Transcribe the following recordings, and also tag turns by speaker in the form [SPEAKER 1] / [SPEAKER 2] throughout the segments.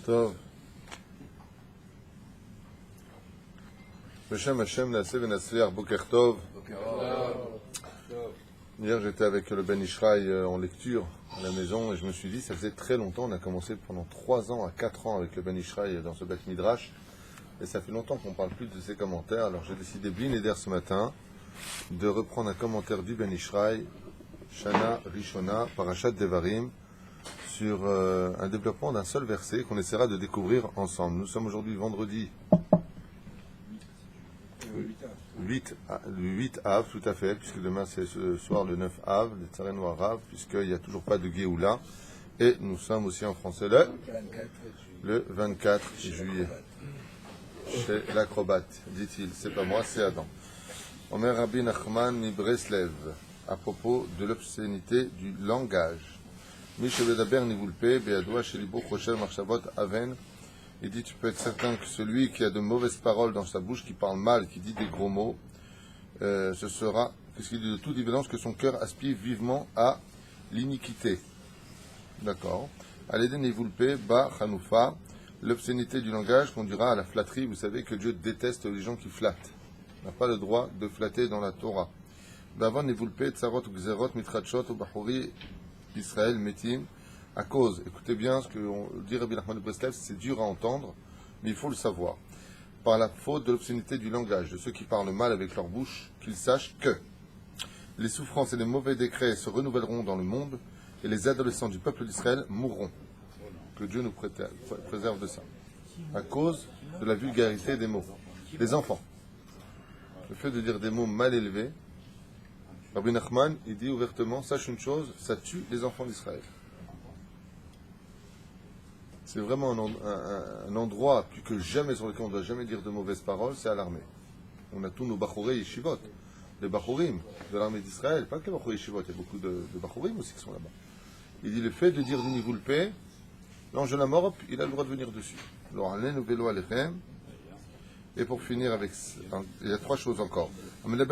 [SPEAKER 1] טוב. בשם Hashem, נעשה ונצליח, בוקר טוב. Hier, j'étais avec le Ben Ishraï en lecture à la maison et je me suis dit, ça faisait très longtemps, on a commencé pendant 3 ans à 4 ans avec le Ben Ishraï dans ce Beth Midrash et ça fait longtemps qu'on ne parle plus de ses commentaires. Alors j'ai décidé, Bli Neder, ce matin, de reprendre un commentaire du Ben Ishraï, Shana Rishona, Parashat Devarim, sur un développement d'un seul verset qu'on essaiera de découvrir ensemble. Nous sommes aujourd'hui vendredi 8 Av, tout à fait, puisque demain c'est ce soir le 9 Av, le Tsaren Noir Av, puisqu'il n'y a toujours pas de Géoula. Et nous sommes aussi en français le 24 juillet. Chez l'acrobate, dit-il, c'est pas moi, c'est Adam. Omer Rabbi Nachman mi Breslev, à propos de l'obscénité du langage. Mishevedaber Nivulpe, Beadoua Shelibo Choshev Marchavot Aven. Il dit, tu peux être certain que celui qui a de mauvaises paroles dans sa bouche, qui parle mal, qui dit des gros mots, ce sera, puisqu'il dit de toute évidence que son cœur aspire vivement à l'iniquité. D'accord. Aléden Nivulpe, Ba Hanoufa, l'obscénité du langage conduira à la flatterie. Vous savez que Dieu déteste les gens qui flattent. On n'a pas le droit de flatter dans la Torah. Davon Nivulpe, Tsarot Gzerot, Mitrachot, Bahori, Israël, Metim. À cause, écoutez bien ce que dit Rabbi Nachman de Breslev, c'est dur à entendre, mais il faut le savoir. Par la faute de l'obscénité du langage, de ceux qui parlent mal avec leur bouche, qu'ils sachent que les souffrances et les mauvais décrets se renouvelleront dans le monde, et les adolescents du peuple d'Israël mourront. Que Dieu nous préserve de ça. À cause de la vulgarité des mots. Les enfants. Le fait de dire des mots mal élevés, Rabbi Nachman, il dit ouvertement, sache une chose, ça tue les enfants d'Israël. C'est vraiment un endroit, plus que jamais, sur lequel on ne doit jamais dire de mauvaises paroles, c'est à l'armée. On a tous nos Bachorei Yeshivot, les Bachorim de l'armée d'Israël, pas que les Bachorei Yeshivot, il y a beaucoup de Bachorim aussi qui sont là-bas. Il dit le fait de dire Nivulpe, l'ange de la mort, il a le droit de venir dessus. Et pour finir avec, il y a 3 choses encore. On avait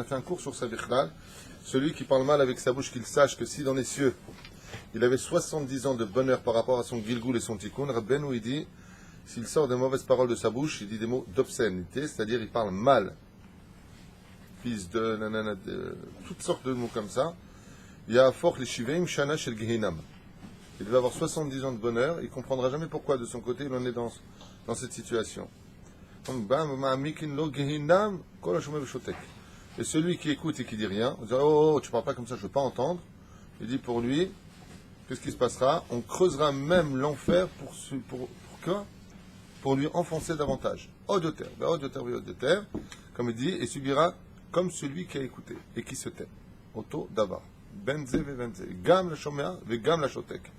[SPEAKER 1] fait un cours sur ça, celui qui parle mal avec sa bouche, qu'il sache que si dans les cieux, il avait 70 ans de bonheur par rapport à son Gilgoul et son Tikkun, Rabbeinu, il dit, s'il sort des mauvaises paroles de sa bouche, il dit des mots d'obscénité, c'est-à-dire il parle mal, fils de, nanana, toutes sortes de mots comme ça, il y a fort les shiveim shana shel gehinam. Il va avoir 70 ans de bonheur, il ne comprendra jamais pourquoi de son côté il en est dans cette situation. Et celui qui écoute et qui dit rien, on dit oh, tu parles pas comme ça, je veux pas entendre. Il dit pour lui, qu'est-ce qui se passera? On creusera même l'enfer pour lui enfoncer davantage. Haut de terre, comme il dit, et subira comme celui qui a écouté et qui se tait. Auto davar. Benze ve benze. Gam la shomea ve gam la shotek.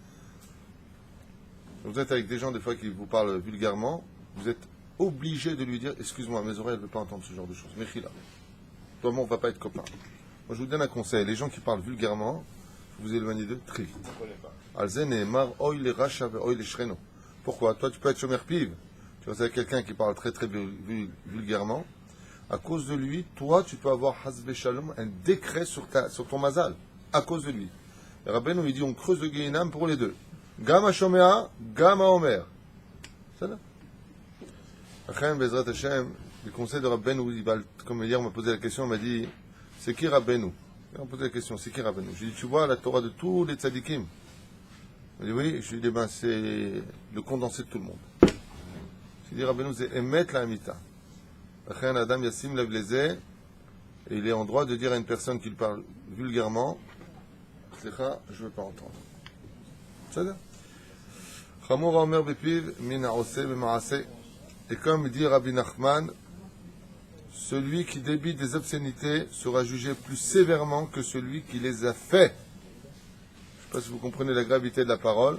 [SPEAKER 1] Vous êtes avec des gens des fois qui vous parlent vulgairement, vous êtes obligé de lui dire excuse-moi, mes oreilles ne veulent pas entendre ce genre de choses. Mechila. Toi, on ne va pas être copains. Moi, je vous donne un conseil. Les gens qui parlent vulgairement, vous éloignez d'eux très vite. Pourquoi? Toi, tu peux être chômeur pive. Tu vois, avec quelqu'un qui parle très très vulgairement. À cause de lui, toi, tu peux avoir hasbe shalom, un décret sur ton mazal. À cause de lui. Et Rabbeinu, il dit, on creuse le Gehinam pour les deux. Gama shomea, gama omer. C'est là. Achem, Bezrat Hashem, le conseil de Rabbeinu, comme hier on m'a posé la question, on m'a dit, c'est qui Rabbeinu? On m'a posé la question, c'est qui Rabbeinu? J'ai dit, tu vois la Torah de tous les tzadikim? Il m'a dit, oui. Je lui ai dit, c'est le condensé de tout le monde. J'ai dit, Rabbeinu, c'est Emet la Amita. Achem, Adam Yassim lève les et il est en droit de dire à une personne qui parle vulgairement, Slicha, je ne veux pas entendre. C'est ça? Chamor Omer Bepiv, Min Haoseh B'Maaseh. Et comme dit Rabbi Nachman, celui qui débite des obscénités sera jugé plus sévèrement que celui qui les a fait. Je ne sais pas si vous comprenez la gravité de la parole.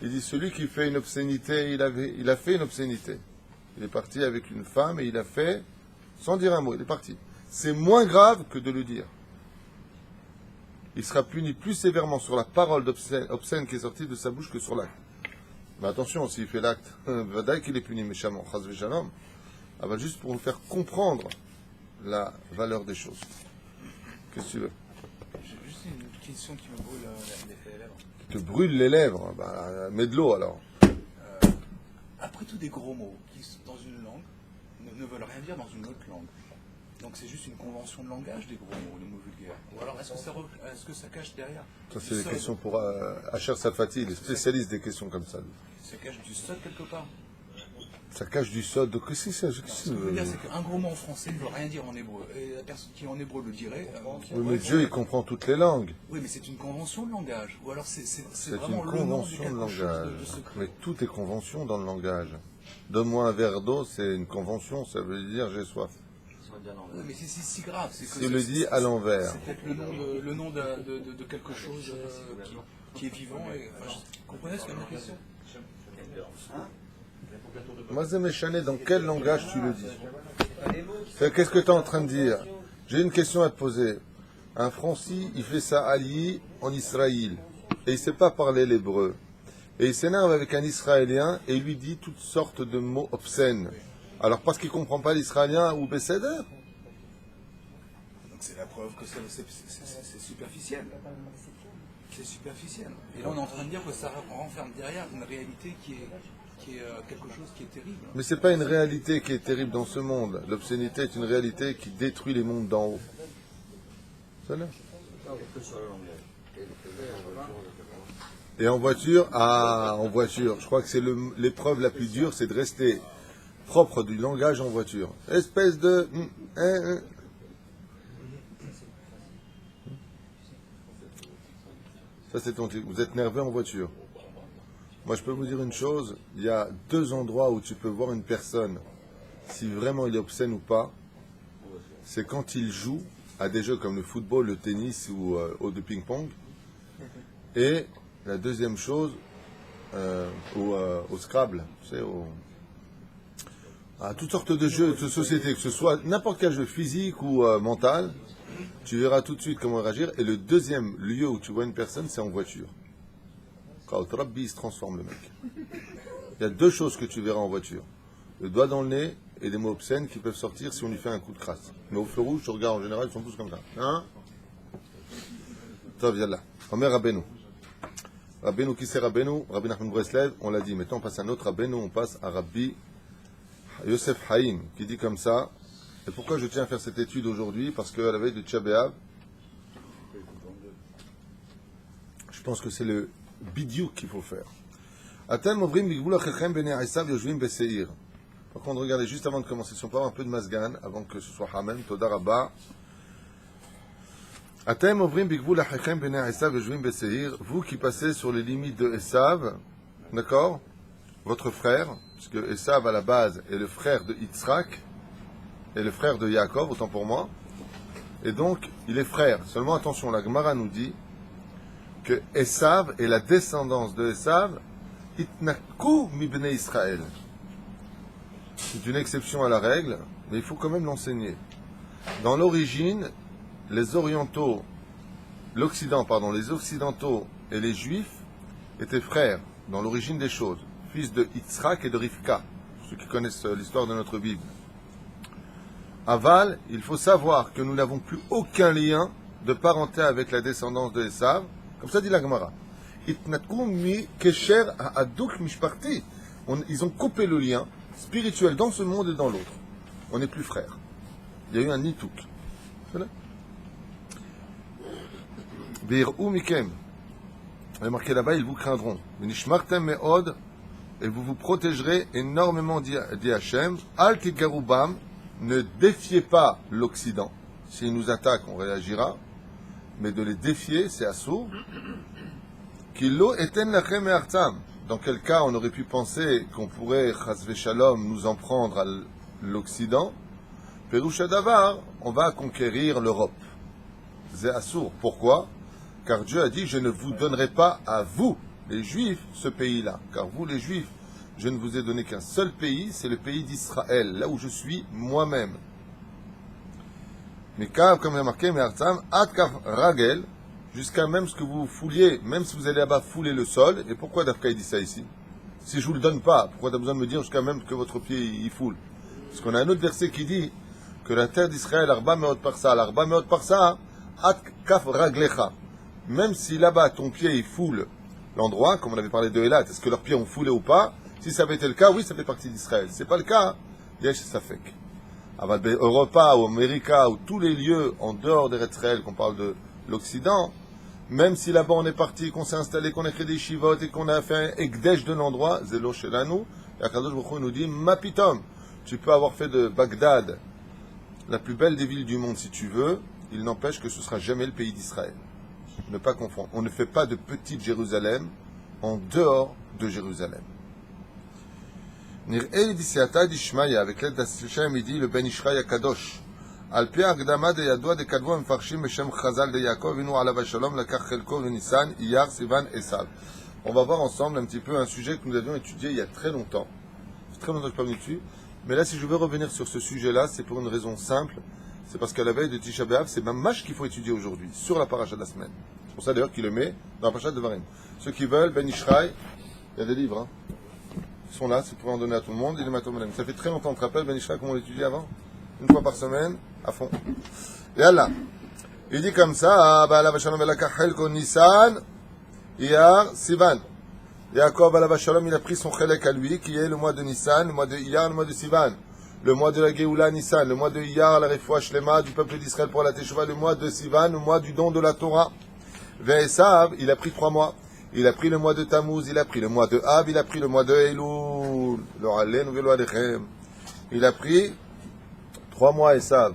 [SPEAKER 1] Il dit celui qui fait une obscénité, il a fait une obscénité. Il est parti avec une femme et il a fait, sans dire un mot, il est parti. C'est moins grave que de le dire. Il sera puni plus sévèrement sur la parole obscène qui est sortie de sa bouche que sur l'acte. Mais attention, s'il fait l'acte, vadaï qu'il est puni méchamment, chas v'shalom, juste pour nous faire comprendre la valeur des choses. Qu'est-ce que tu veux?
[SPEAKER 2] J'ai juste une question qui me brûle les lèvres.
[SPEAKER 1] Qui te brûle les lèvres. Bah, mets de l'eau alors.
[SPEAKER 2] Après tout, des gros mots qui, dans une langue, ne veulent rien dire dans une autre langue. Donc c'est juste une convention de langage, des gros mots, les mots vulgaires. Ou alors est-ce que ça cache derrière
[SPEAKER 1] Ça, c'est des questions pour Asher Safati, il est spécialiste des questions comme ça.
[SPEAKER 2] Ça cache du sod quelque part.
[SPEAKER 1] Ça cache du sol. Donc, qu'est-ce que c'est?
[SPEAKER 2] Ce que je veux dire, c'est qu'un gros mot en français ne veut rien dire en hébreu. Et la personne qui en hébreu le dirait.
[SPEAKER 1] Oui, mais Dieu, il comprend toutes les langues.
[SPEAKER 2] Oui, mais c'est une convention de langage. Ou alors c'est
[SPEAKER 1] C'est
[SPEAKER 2] vraiment
[SPEAKER 1] une
[SPEAKER 2] le nom
[SPEAKER 1] convention de
[SPEAKER 2] quelque chose
[SPEAKER 1] langage.
[SPEAKER 2] de secret.
[SPEAKER 1] Mais tout est convention dans le langage. Donne-moi un verre d'eau, c'est une convention, ça veut dire j'ai soif.
[SPEAKER 2] Oui, mais c'est si grave. C'est que
[SPEAKER 1] Tu le dis à l'envers.
[SPEAKER 2] C'est peut-être le nom de quelque chose qui est vivant. Vous comprenez ce que je question?
[SPEAKER 1] Mazemeshane, dans quel langage tu le dis? Qu'est-ce que tu es en train de dire? J'ai une question à te poser. Un Franci, il fait sa Ali en Israël et il ne sait pas parler l'hébreu. Et il s'énerve avec un Israélien et il lui dit toutes sortes de mots obscènes. Alors parce qu'il ne comprend pas l'israélien ou Besséder?
[SPEAKER 2] Donc c'est la preuve que c'est superficiel. C'est superficiel. Et là on est en train de dire que ça renferme derrière une réalité qui est quelque chose qui est terrible.
[SPEAKER 1] Mais ce n'est pas une réalité qui est terrible dans ce monde. L'obscénité est une réalité qui détruit les mondes d'en haut. C'est là. Et en voiture, je crois que c'est l'épreuve la plus dure, c'est de rester propre du langage en voiture. Espèce de... Ça c'est ton truc. Vous êtes nerveux en voiture. Moi je peux vous dire une chose, il y a 2 endroits où tu peux voir une personne, si vraiment il est obscène ou pas, c'est quand il joue à des jeux comme le football, le tennis ou au de ping-pong. Et la deuxième chose, au Scrabble, tu sais, à toutes sortes de jeux de société, que ce soit n'importe quel jeu physique ou mental, tu verras tout de suite comment réagir. Et le deuxième lieu où tu vois une personne, c'est en voiture. Quand Rabbi se transforme le mec. Il y a 2 choses que tu verras en voiture. Le doigt dans le nez et des mots obscènes qui peuvent sortir si on lui fait un coup de crasse. Mais au feu rouge, tu regardes en général, ils sont tous comme ça. Hein? Ça vient là. Omer Rabbeinu. Rabbeinu, qui c'est Rabbeinu? Rabbi Nachman Breslev, on l'a dit. Maintenant, on passe à un autre Rabbeinu, on passe à Rabbi Yosef Haïm, qui dit comme ça. Et pourquoi je tiens à faire cette étude aujourd'hui? Parce qu'à la veille de Tcha B'Av, je pense que c'est le bidiouk qu'il faut faire. Atem ovrim bigvul achechem bnei Esav yoshvim beseir. Par contre, regardez, juste avant de commencer, si on peut avoir un peu de masgan, avant que ce soit Hamem, Toda Rabba. Atem ovrim bigvul achechem bnei Esav yoshvim beseir. Vous qui passez sur les limites de Esav, d'accord? Votre frère, puisque Esav à la base est le frère de Yitzhak, et le frère de Yaakov, autant pour moi. Et donc, il est frère. Seulement, attention, la Gemara nous dit que Esav et la descendance de Esav, itnaku mibnei Israël. C'est une exception à la règle, mais il faut quand même l'enseigner. Dans l'origine, les Occidentaux et les Juifs étaient frères, dans l'origine des choses, fils de Yitzhak et de Rivka, ceux qui connaissent l'histoire de notre Bible. Aval, il faut savoir que nous n'avons plus aucun lien de parenté avec la descendance de Esav, comme ça dit la Gemara. Ils ont coupé le lien spirituel dans ce monde et dans l'autre. On n'est plus frères. Il y a eu un nitouk. Voilà. Il est marqué là-bas, ils vous craindront. Et vous vous protégerez énormément, dit Hachem. Al tigarubam, ne défiez pas l'Occident. S'ils nous attaquent, on réagira. Mais de les défier, c'est assourd. Kilo eten lachem et artam. Dans quel cas on aurait pu penser qu'on pourrait, chas shalom, nous en prendre à l'Occident? Perusha davar, on va conquérir l'Europe. C'est assourd. Pourquoi? Car Dieu a dit, je ne vous donnerai pas à vous, les Juifs, ce pays-là. Car vous, les Juifs, je ne vous ai donné qu'un seul pays, c'est le pays d'Israël, là où je suis moi-même. Mais car, comme il a marqué, Adkaf Ragel, jusqu'à même ce que vous fouliez, même si vous allez là-bas fouler le sol. Et pourquoi Dafka il dit ça ici? Si je vous le donne pas, pourquoi tu as besoin de me dire jusqu'à même que votre pied il foule? Parce qu'on a un autre verset qui dit que la terre d'Israël, Arba Meot Parsa, l'Arba Meot Parsa, Adkaf Raglecha. même si là-bas ton pied il foule l'endroit, comme on avait parlé de Elat, est-ce que leurs pieds ont foulé ou pas? Si ça avait été le cas, oui, ça fait partie d'Israël. C'est pas le cas, Yesh Safek. À Europa ou America ou tous les lieux en dehors d'Israël, qu'on parle de l'Occident, même si là-bas on est parti, qu'on s'est installé, qu'on a créé des chivotes et qu'on a fait un ekdesh de l'endroit, Zelo Shelanu, et Akadosh Baruch Hu nous dit, Mapitom, tu peux avoir fait de Bagdad la plus belle des villes du monde si tu veux, il n'empêche que ce sera jamais le pays d'Israël. Ne pas confondre. On ne fait pas de petite Jérusalem en dehors de Jérusalem. Nir'e disiata d'Ishmaïa, avec l'aide d'Hashem, il dit le Ben Ishraï Akadosh. Al-Pi Agdama de Yadoua de Kadvo Mfarshim Meshem Chazal de Yaakov, Inu Alav Shalom, Lakar Chelko, Nissan, Iyar, Sivan, Esav. On va voir ensemble un petit peu un sujet que nous avions étudié il y a très longtemps. Très longtemps que je ne suis pas venu dessus. Mais là, si je veux revenir sur ce sujet-là, c'est pour une raison simple. C'est parce qu'à la veille de Tisha B'Av, c'est Mamash qu'il faut étudier aujourd'hui, sur la paracha de la semaine. C'est pour ça d'ailleurs qu'il le met dans la paracha de Varim. Ceux qui veulent, Ben Ishraï, il y a des livres, hein. Ils sont là, c'est pour en donner à tout le monde. Il est matin. Ça fait très longtemps, tu te rappelles, Ben Ishraï, comment on l'étudie avant? Une fois par semaine, à fond. Et là, il dit comme ça, Ba'ala Vashalom Velakachel Ko Nissan, Iyar, Sivan. Yaakov Alav Shalom, il a pris son chélek à lui, qui est le mois de Nissan, le mois de Iyar, le mois de Sivan. Le mois de la Géoula Nissan, le mois de Iyar, la Refoua Shlema, du peuple d'Israël pour la Teshuvah, le mois de Sivan, le mois du don de la Torah. Ve'esav, il a pris 3 mois. Il a pris le mois de Tammuz, il a pris le mois de Av, il a pris le mois de Elul. Il a pris 3 mois Esav.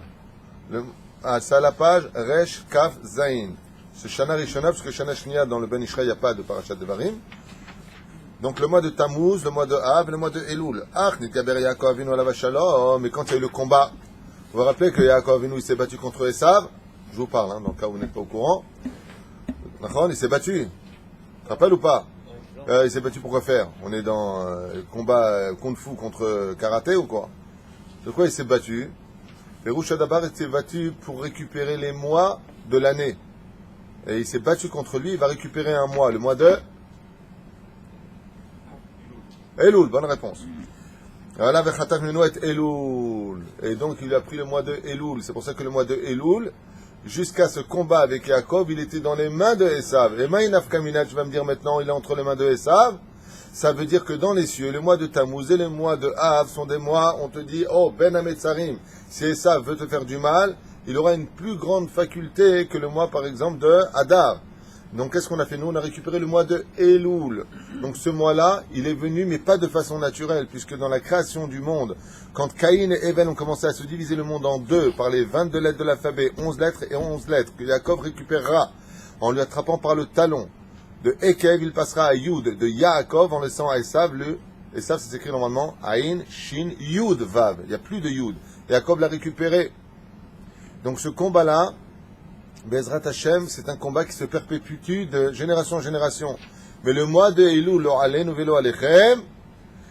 [SPEAKER 1] Ça à la page Resh Kaf Zain. C'est Shana Rishona, parce que Shana Shnia, dans le Ben Ishraï, il n'y a pas de Parashat Devarim. Donc le mois de Tammuz, le mois de Av, le mois de Elul. Nitkaber Yaakov Avinu alav shalom. Mais quand il y a eu le combat, vous vous rappelez que Yaakov Avinu il s'est battu contre Esav. Je vous parle, dans le cas où vous n'êtes pas au courant. Il s'est battu. Tu te rappelles ou pas? Il s'est battu pour quoi faire? On est dans combat kung-fu contre karaté ou quoi? De quoi il s'est battu? Et Rouch Adabar s'est battu pour récupérer les mois de l'année. Et il s'est battu contre lui, il va récupérer un mois, le mois de Elul, bonne réponse. Et donc il a pris le mois de Elul. C'est pour ça que le mois de Elul, jusqu'à ce combat avec Yaakov, il était dans les mains de Esav. Et Maïnaf Kaminat, tu vas me dire maintenant, il est entre les mains de Esav. Ça veut dire que dans les cieux, le mois de Tammuz et le mois de Av sont des mois, on te dit, oh, Ben Ametzarim, si Esav veut te faire du mal, il aura une plus grande faculté que le mois, par exemple, de Adar. Donc, qu'est-ce qu'on a fait? Nous, on a récupéré le mois de Elul. Donc, ce mois-là, il est venu, mais pas de façon naturelle, puisque dans la création du monde, quand Caïn et Evel ont commencé à se diviser le monde en deux par les 22 lettres de l'alphabet, 11 lettres et 11 lettres, que Yaakov récupérera en lui attrapant par le talon, de Ekev, il passera à Yud, de Yaakov, en laissant à Esav, Esav, c'est écrit normalement, Aïn, Shin, Yud, Vav. Il n'y a plus de Yud. Yaakov l'a récupéré. Donc, ce combat-là, Bezrat Hashem, c'est un combat qui se perpétue de génération en génération. Mais le mois de Elul, lo aleinu velo alechem,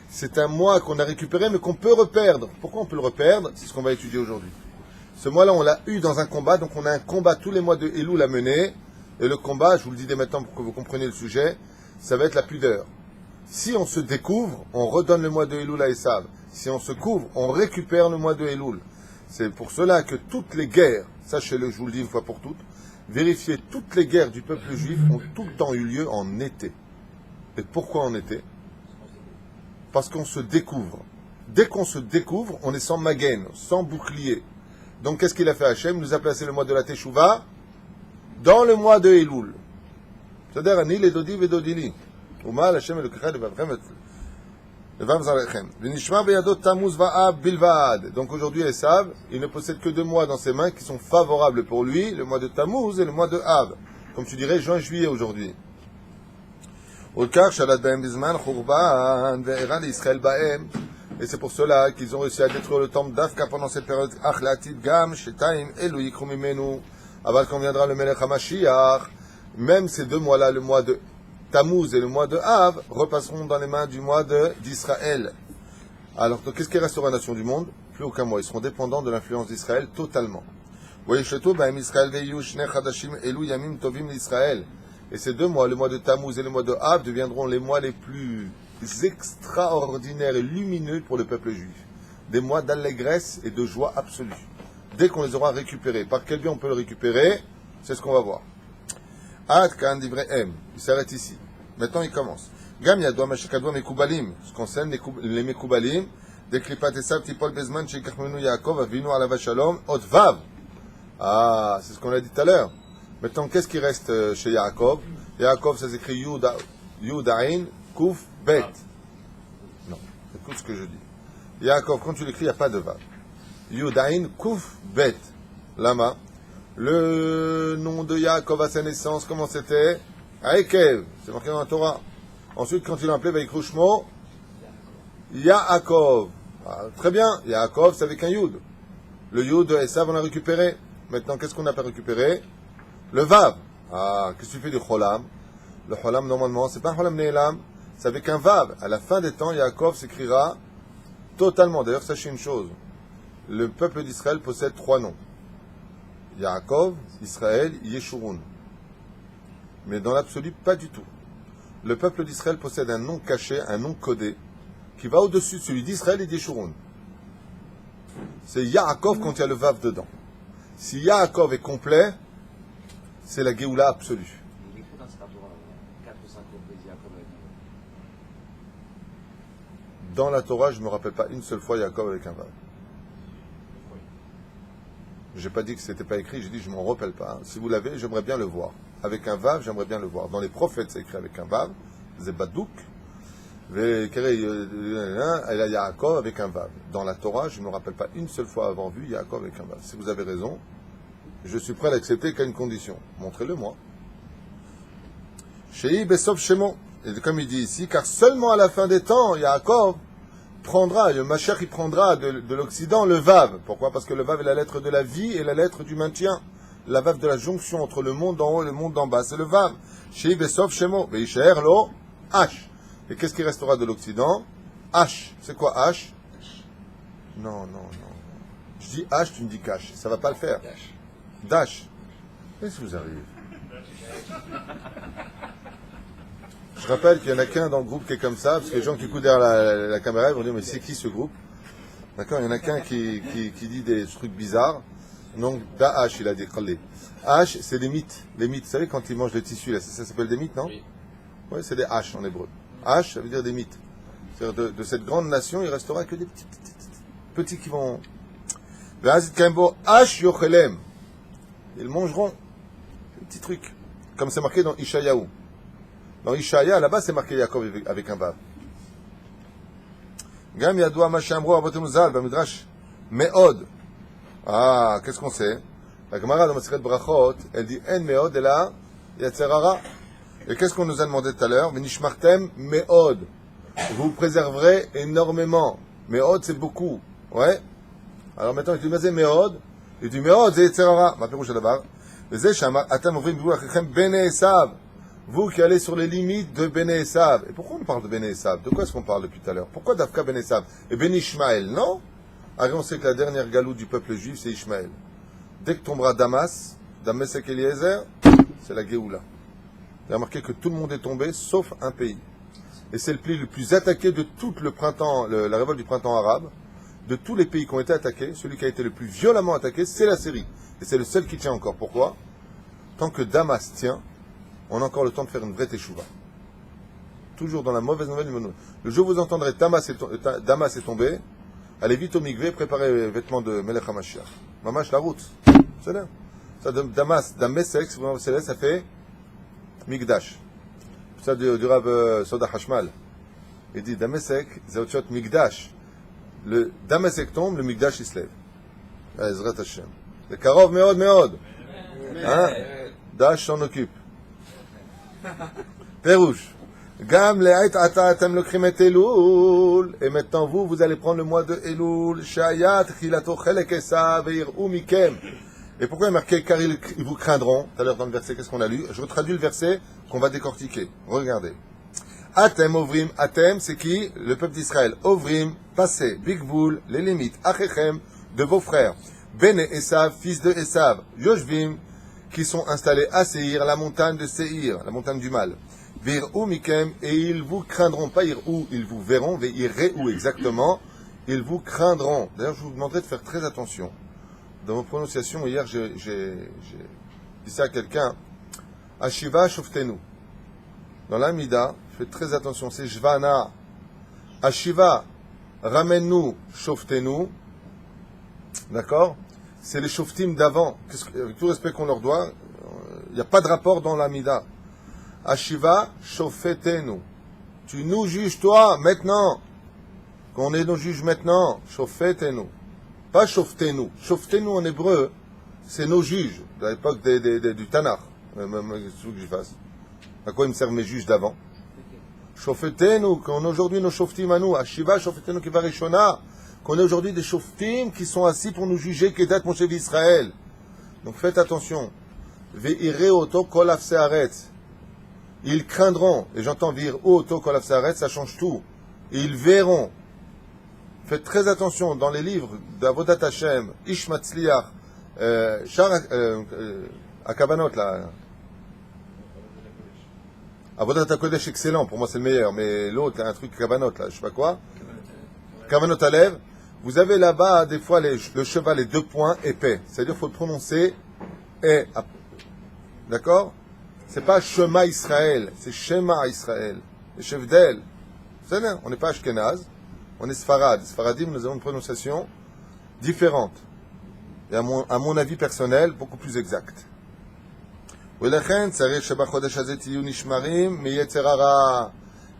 [SPEAKER 1] c'est un mois qu'on a récupéré, mais qu'on peut reperdre. Pourquoi on peut le reperdre? C'est ce qu'on va étudier aujourd'hui. Ce mois-là, on l'a eu dans un combat, donc on a un combat tous les mois de Elul à mener. Et le combat, je vous le dis dès maintenant pour que vous compreniez le sujet, ça va être la pudeur. Si on se découvre, on redonne le mois de Elul à Esav. Si on se couvre, on récupère le mois de Elul. C'est pour cela que toutes les guerres, sachez-le, je vous le dis une fois pour toutes, vérifiez, toutes les guerres du peuple juif ont tout le temps eu lieu en été. Et pourquoi en été? Parce qu'on se découvre. Dès qu'on se découvre, on est sans magaine, sans bouclier. Donc qu'est-ce qu'il a fait Hachem? Il nous a placé le mois de la Teshuvah dans le mois de Elul. C'est-à-dire, Anil et Dodi Vedodili. Umal Hachem et le Kechad donc aujourd'hui, Esav, il ne possède que 2 mois dans ses mains qui sont favorables pour lui, le mois de Tammuz et le mois de Av. Comme tu dirais, juin-juillet aujourd'hui. Et c'est pour cela qu'ils ont réussi à détruire le temple d'Afka pendant cette période. Avant qu'on viendra le Melech HaMashiach, même ces 2 mois-là, le mois de Tammuz et le mois de Av repasseront dans les mains du mois d'Israël. Alors, qu'est-ce qui restera à la nation du monde? Plus aucun mois. Ils seront dépendants de l'influence d'Israël totalement. Et ces 2 mois, le mois de Tammuz et le mois de Av, deviendront les mois les plus extraordinaires et lumineux pour le peuple juif. Des mois d'allégresse et de joie absolue. Dès qu'on les aura récupérés. Par quel bien on peut le récupérer? C'est ce qu'on va voir. Ad kan divrei em. Il s'arrête ici. Maintenant, il commence. Gam yadua mashakadua mekubalim. Ce qu'on concerne les mekubalim. Deklipat esav tipol bezman shekachmenu Yaakov avinu alav shalom ot vav. Ah, c'est ce qu'on a dit tout à l'heure. Maintenant, qu'est-ce qui reste chez Yaakov? Yaakov, ça s'écrit Yud Ain Kuf Bet. Non, écoute ce que je dis. Yaakov, quand tu l'écris, il n'y a pas de vav. Yud Ain Kuf Bet. Lama. Le nom de Yaakov à sa naissance, comment c'était? Aekev. C'est marqué dans la Torah. Ensuite, quand il l'a appelé Vaikrushmo, Yaakov. Ah, très bien. Yaakov, c'est avec un Yud. Le Yud de Esav, on l'a récupéré. Maintenant, qu'est-ce qu'on n'a pas récupéré? Le Vav. Ah, qu'est-ce que tu fais du Cholam? Le Cholam, normalement, c'est pas un Cholam Ne'elam, c'est avec un Vav. À la fin des temps, Yaakov s'écrira totalement. D'ailleurs, sachez une chose. Le peuple d'Israël possède 3 noms. Yaakov, Israël, Yeshurun. Mais dans l'absolu, pas du tout. Le peuple d'Israël possède un nom caché, un nom codé, qui va au-dessus de celui d'Israël et d'Yeshurun. C'est Yaakov quand il y a le Vav dedans. Si Yaakov est complet, c'est la Géoula absolue.
[SPEAKER 3] Il écrit dans cette Torah 4 ou 5 reprises Yaakov avec un Vav.
[SPEAKER 1] Dans la Torah, je ne me rappelle pas une seule fois Yaakov avec un Vav. Je n'ai pas dit que ce n'était pas écrit, j'ai dit je ne m'en rappelle pas. Si vous l'avez, j'aimerais bien le voir. Avec un Vav, j'aimerais bien le voir. Dans les prophètes, c'est écrit avec un Vav. Zebadouk. Et là, Yaakov avec un Vav. Dans la Torah, je ne me rappelle pas une seule fois avoir vu Yaakov avec un Vav. Si vous avez raison, je suis prêt à l'accepter qu'à une condition. Montrez-le moi. Shei Besov Shemo. Et comme il dit ici, car seulement à la fin des temps, Yaakov prendra, le Mashiach il prendra de l'Occident le Vav. Pourquoi? Parce que le Vav est la lettre de la vie et la lettre du maintien. La Vav de la jonction entre le monde d'en haut et le monde d'en bas. C'est le Vav. Shei Besov Shemo. Veisher lo H. Et qu'est-ce qui restera de l'Occident? H. C'est quoi H? Non. Je dis H, tu me dis cash. Ça va pas le faire. Dash. Qu'est-ce qui vous arrive? Je rappelle qu'il y en a qu'un dans le groupe qui est comme ça, parce que les gens qui écoutent derrière la caméra, ils vont dire, mais c'est qui ce groupe? D'accord? Il y en a qu'un qui dit des trucs bizarres. Donc, Dash, il a dit Khalé. H, c'est des mythes. Les mythes, vous savez, quand ils mangent le tissu, là, ça s'appelle des mythes, non? Oui, c'est des H en hébreu. H, ça veut dire des mythes. C'est-à-dire de cette grande nation, il restera que des petits qui vont. H yochelem. Ils mangeront des petits trucs. Comme c'est marqué dans Ishayahu. Dans Ishaya, là-bas, c'est marqué Yaakov avec un vav. Gam yadoua mashamro abotemuzal, bamidrash meod. Ah, qu'est-ce qu'on sait? La Gemara dans Masechet Brachot, elle dit en meod, et là, yatzerara. Et qu'est-ce qu'on nous a demandé tout à l'heure? Venishmartem meod. Vous préserverez énormément. Meod, c'est beaucoup. Ouais. Alors maintenant, il dit, mais c'est meod. Il dit, meod, c'est yatzerara. Ma pérouche d'abord. Vezeh shamar, atam ovrim b'ou achichem bene Esav. Vous qui allez sur les limites de Bene Esav. Et pourquoi on parle de Bene Esav? De quoi est-ce qu'on parle depuis tout à l'heure? Pourquoi Dafka Bene Esav? Et Ben Ishmael, non? Alors on sait que la dernière galoute du peuple juif, c'est Ishmael. Dès que tombera Damas, Damesek Eliezer, c'est la Géoula. Il a remarqué que tout le monde est tombé, sauf un pays. Et c'est le pays le plus attaqué de tout le printemps, la révolte du printemps arabe. De tous les pays qui ont été attaqués, celui qui a été le plus violemment attaqué, c'est la Syrie. Et c'est le seul qui tient encore. Pourquoi? Tant que Damas tient, on a encore le temps de faire une vraie teshuva. Toujours dans la mauvaise nouvelle du monde. Le jour où vous entendrez Damas est tombé, allez vite au mikvé, préparez les vêtements de Melech HaMashiach. Mamash la route. C'est là. Ça, Damas, Damesek, ça fait Migdash. Ça du Rav Soda Hashmal. Il dit Damesek, Zaotchot Migdash. Le Damesek tombe, le Migdash il se lève. Ezrat Hashem. Le Karov Meod Meod. Hein? Dash s'en occupe. Pérouche. Gam le'ait ata atem lokrim et Elul. Et maintenant vous allez prendre le mois de Elul. Shayat chilato chelek Esav ve'ir'u mikem. Et pourquoi il est marqué car ils vous craindront? Tout à l'heure dans le verset, qu'est-ce qu'on a lu? Je traduis le verset qu'on va décortiquer. Regardez. Atem ovrim, atem c'est qui? Le peuple d'Israël. Ovrim, passez, bigvoul, les limites, achechem, de vos frères. Bene Esav, fils de Esav. Yoshvim, qui sont installés à Seir, la montagne de Seir, la montagne du mal. Vir'u mikem, et ils vous craindront, pas ir'u, ils vous verront, ve'ir'u exactement, ils vous craindront. D'ailleurs, je vous demanderai de faire très attention. Dans vos prononciations, hier, j'ai dit ça à quelqu'un. Ashiva shoftenu. Dans l'Amida, faites très attention, c'est Shvana. Ashiva, ramène-nous, shoftenu. D'accord? C'est les shoftim d'avant. Avec tout respect qu'on leur doit, il n'y a pas de rapport dans l'Amida. Ashiva, shofetenu. Tu nous juges, toi, maintenant. Qu'on est nos juges maintenant. Shofetenu. Pas shoftenu. Shoftenu en hébreu, c'est nos juges, de l'époque du Tanakh. Qu'est-ce que je fasse? À quoi ils me servent mes juges d'avant? Shofetenu, qu'on est aujourd'hui nos shoftim à nous. Ashiva, shofetenu qui va rishona. Qu'on est aujourd'hui des shoftim qui sont assis pour nous juger, Kedat Moshe Israël. Donc faites attention. Ve'ire oto kol afsearetz. Ils craindront, et j'entends dire oto kol afsearetz, ça change tout. Et ils verront. Faites très attention dans les livres d'Avodat Hashem, Ish Matzliach, Akavanot là. Avodat HaKodesh excellent, pour moi c'est le meilleur, mais l'autre, un truc Kavanot là, je sais pas quoi. Kavanot Alev. Vous avez là-bas, des fois, le cheval est 2 points épais. C'est-à-dire qu'il faut le prononcer et. D'accord? C'est pas Shema Israël, c'est Shema Israël. Le chef d'El. Vous savez, on n'est pas Ashkenaz, on est Sfarad. Sfaradim, nous avons une prononciation différente. Et à mon avis personnel, beaucoup plus exacte. ולכן צריך שבחודש הזה תהיו נשמרים מיצר הרע.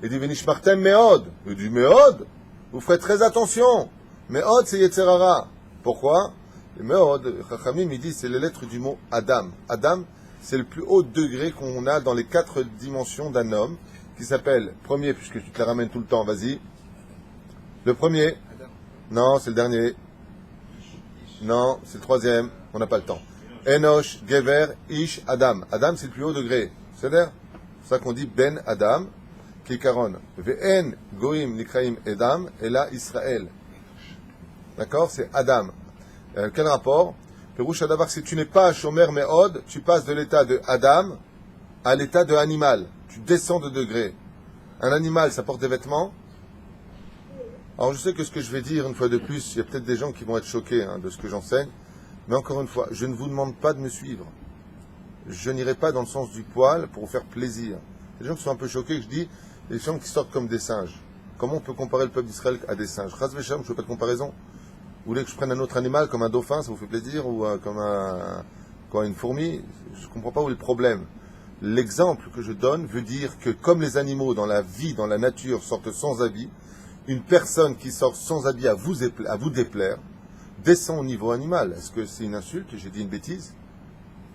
[SPEAKER 1] Il dit, ונשמרתם מאוד. Il dit, מאוד? Vous ferez très attention. Me'od, c'est Yetzer Hara. Pourquoi? Me'od, Chachamim, il dit, c'est les lettres du mot Adam. Adam, c'est le plus haut degré qu'on a dans les 4 dimensions d'un homme, qui s'appelle, premier, puisque tu te les ramènes tout le temps, vas-y. Le premier?
[SPEAKER 2] Adam.
[SPEAKER 1] Non, c'est le dernier. Non, c'est le troisième. On n'a pas le temps. Enosh, Gever, Ish, Adam. Adam, c'est le plus haut degré. C'est-à-dire? C'est ça qu'on dit Ben Adam, Kikaron. Ve'en, Goim, Nikraim, Edam, et là, Israël. D'accord? C'est Adam. Quel rapport? Perouche Adavar, si tu n'es pas Shomer Me'od, tu passes de l'état de Adam à l'état de animal. Tu descends de degré. Un animal, ça porte des vêtements. Alors je sais que ce que je vais dire, une fois de plus, il y a peut-être des gens qui vont être choqués de ce que j'enseigne. Mais encore une fois, je ne vous demande pas de me suivre. Je n'irai pas dans le sens du poil pour vous faire plaisir. Les gens qui sont un peu choqués, je dis, les gens qui sortent comme des singes. Comment on peut comparer le peuple d'Israël à des singes? Chas v'shalom, je ne fais pas de comparaison. Vous voulez que je prenne un autre animal, comme un dauphin, ça vous fait plaisir? Ou comme une fourmi? Je ne comprends pas où est le problème. L'exemple que je donne veut dire que comme les animaux dans la vie, dans la nature, sortent sans habit, une personne qui sort sans habit à vous déplaire, descend au niveau animal. Est-ce que c'est une insulte? J'ai dit une bêtise?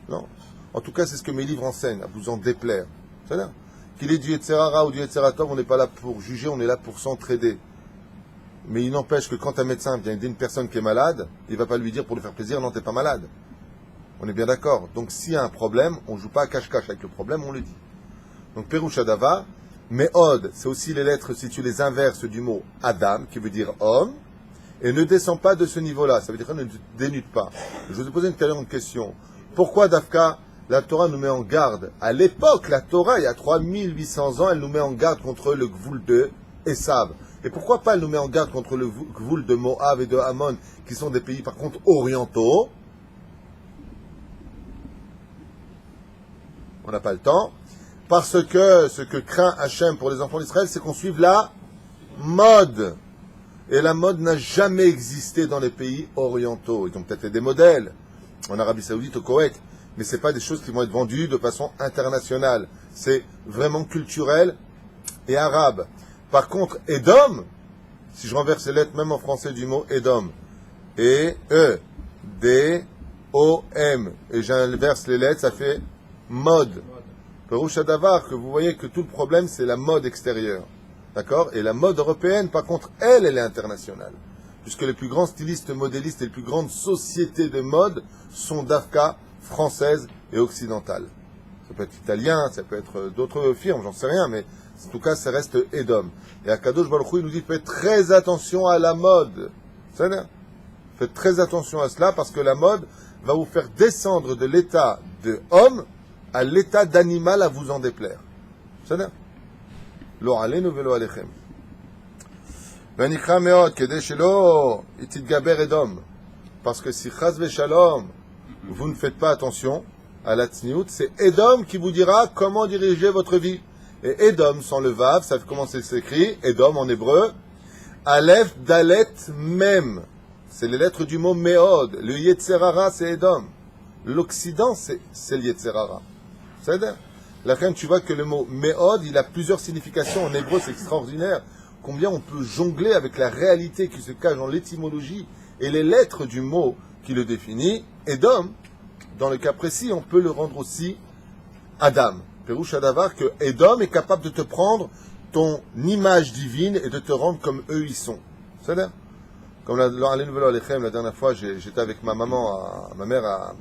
[SPEAKER 1] Non. En tout cas, c'est ce que mes livres enseignent, à vous en déplaire. C'est-à-dire qu'il est du Yetzer Hara ou du Yetzer Tov, on n'est pas là pour juger, on est là pour s'entraider. Mais il n'empêche que quand un médecin vient aider une personne qui est malade, il ne va pas lui dire pour lui faire plaisir, non, t'es pas malade. On est bien d'accord. Donc s'il y a un problème, on ne joue pas à cache-cache avec le problème, on le dit. Donc Perouche Adava, Me'od, c'est aussi les lettres, si tu les inverses du mot Adam, qui veut dire homme, et ne descends pas de ce niveau-là. Ça veut dire qu'on ne te dénude pas. Je vous ai posé une question. Pourquoi, Dafka, la Torah nous met en garde? À l'époque, la Torah, il y a 3800 ans, elle nous met en garde contre le Gvoul de Esav. Et pourquoi pas elle nous met en garde contre le Gvoul de Moab et de Ammon, qui sont des pays, par contre, orientaux? On n'a pas le temps. Parce que ce que craint Hachem pour les enfants d'Israël, c'est qu'on suive la mode. Et la mode n'a jamais existé dans les pays orientaux. Ils ont peut-être des modèles, en Arabie Saoudite, au Koweït, mais ce n'est pas des choses qui vont être vendues de façon internationale. C'est vraiment culturel et arabe. Par contre, Edom, si je renverse les lettres, même en français du mot Edom, E-D-O-M, et j'inverse les lettres, ça fait mode. Perouche Adavar, que vous voyez que tout le problème, c'est la mode extérieure. D'accord? Et la mode européenne, par contre, elle est internationale. Puisque les plus grands stylistes modélistes et les plus grandes sociétés de mode sont d'Afka, françaises et occidentales. Ça peut être italien, ça peut être d'autres firmes, j'en sais rien, mais en tout cas, ça reste Edom. Et Akadosh Baruch Hu, il nous dit, faites très attention à la mode. C'est-à-dire, faites très attention à cela, parce que la mode va vous faire descendre de l'état de homme à l'état d'animal à vous en déplaire. C'est-à-dire, lo alenu velo alechem. Venikra meod, kede shelo itidgaber Edom. Parce que si chas v'shalom, vous ne faites pas attention, à la tzniout, c'est Edom qui vous dira comment diriger votre vie. Et Edom, sans le vav, ça comment c'est s'écrit, Edom en hébreu, Aleph, Dalet, Mem. C'est les lettres du mot Meod. Le Yetzerara, c'est Edom. L'Occident, c'est le Yetzerara. C'est-à-dire, la reine, tu vois que le mot Meod, il a plusieurs significations. En hébreu, c'est extraordinaire. Combien on peut jongler avec la réalité qui se cache dans l'étymologie et les lettres du mot qui le définit. Edom, dans le cas précis, on peut le rendre aussi Adam. Pérouche Adavar, que Edom est capable de te prendre ton image divine et de te rendre comme eux ils sont. C'est-à-dire, comme la dernière fois, j'étais avec ma maman, ma mère,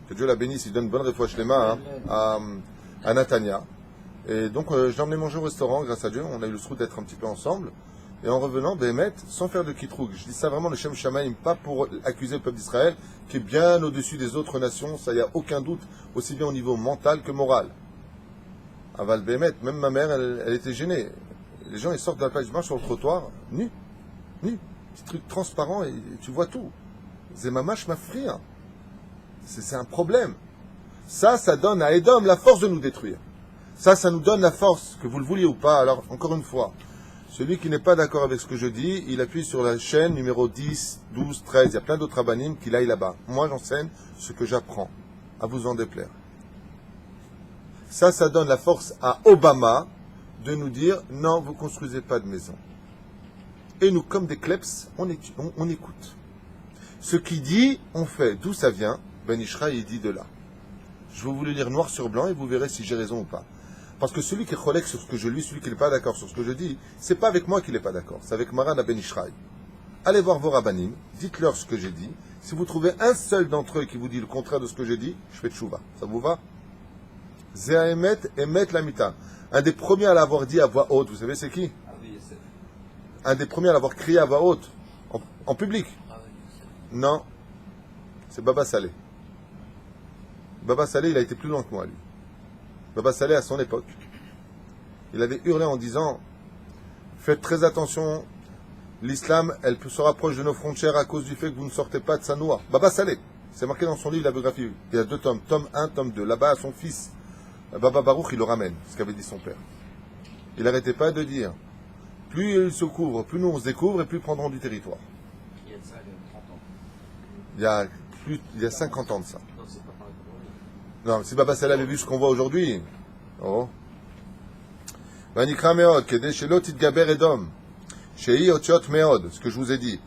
[SPEAKER 1] que Dieu la bénisse, il donne une bonne réfoua shlema, à Natania. Et donc, je l'ai emmené manger au restaurant, grâce à Dieu. On a eu le souci d'être un petit peu ensemble. Et en revenant, Béhémet, sans faire de kitroug, je dis ça vraiment le Shem Shamaim, pas pour accuser le peuple d'Israël, qui est bien au-dessus des autres nations, ça y a aucun doute, aussi bien au niveau mental que moral. Aval Béhémet, même ma mère, elle était gênée. Les gens, ils sortent de la plage du marche sur le trottoir, nus. Petit truc transparent et tu vois tout. Zemamash m'affrir. C'est un problème. Ça donne à Edom la force de nous détruire. Ça nous donne la force, que vous le vouliez ou pas. Alors, encore une fois, celui qui n'est pas d'accord avec ce que je dis, il appuie sur la chaîne numéro 10, 12, 13. Il y a plein d'autres abanim qu'il aille là-bas. Moi, j'enseigne ce que j'apprends. À vous en déplaire. Ça donne la force à Obama de nous dire, non, vous ne construisez pas de maison. Et nous, comme des kleps, on écoute. Ce qu'il dit, on fait. D'où ça vient? Ben Ishraï, il dit de là. Je vais vous le lire noir sur blanc et vous verrez si j'ai raison ou pas. Parce que celui qui est cholèque sur ce que je lis, celui qui n'est pas d'accord sur ce que je dis, c'est pas avec moi qu'il n'est pas d'accord, c'est avec Maran à Ben Ishraï. Allez voir vos rabbanim, dites-leur ce que j'ai dit. Si vous trouvez un seul d'entre eux qui vous dit le contraire de ce que j'ai dit, je fais tchouva. Ça vous va? Zéaemet et Met Lamita. Un des premiers à l'avoir dit à voix haute, vous savez c'est qui? Un des premiers à l'avoir crié à voix haute, en public. Non, c'est Baba Saleh. Baba Saleh, il a été plus loin que moi, lui. Baba Saleh, à son époque, il avait hurlé en disant « Faites très attention, l'islam, elle se rapproche de nos frontières à cause du fait que vous ne sortez pas de Sanoua. » Baba Saleh, c'est marqué dans son livre, la biographie. Il y a 2 tomes, tome 1, tome 2. Là-bas, à son fils, Baba Baruch, il le ramène, ce qu'avait dit son père. Il n'arrêtait pas de dire « Plus il se couvre, plus nous on se découvre et plus ils prendront du territoire. »
[SPEAKER 3] Il y a de ça, il y a 30 ans.
[SPEAKER 1] Il y a 50 ans de ça.
[SPEAKER 3] Non, c'est pas pareil pour lui.
[SPEAKER 1] Non, si Baba Saleh avait vu ce qu'on voit aujourd'hui. Oh. Vanikra meod, kede shelo titgaber edom. Shei otchot meod, ce que je vous ai dit.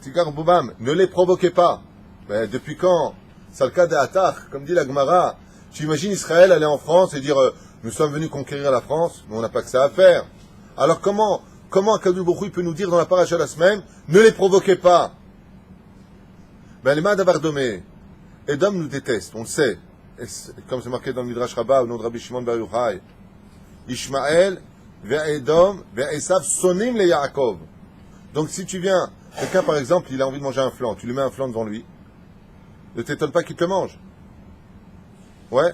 [SPEAKER 1] Tigar boubam, ne les provoquez pas. Mais depuis quand? Salka de Atach, comme dit la Gemara. Tu imagines Israël aller en France et dire nous sommes venus conquérir la France, mais on n'a pas que ça à faire. Alors comment Akadosh Baruch Hu peut nous dire dans la paracha de la semaine, ne les provoquez pas? Ben les mains d'Abardomé, Edom nous déteste, on le sait. Et comme c'est marqué dans le Midrash Rabbah au nom de Rabbi Shimon Bar Yochai, Ishmaël, Ve'edom, Ve'esav, sonim le Yaakov. Donc si tu viens, quelqu'un par exemple, il a envie de manger un flan, tu lui mets un flan devant lui, ne t'étonne pas qu'il te le mange. Ouais.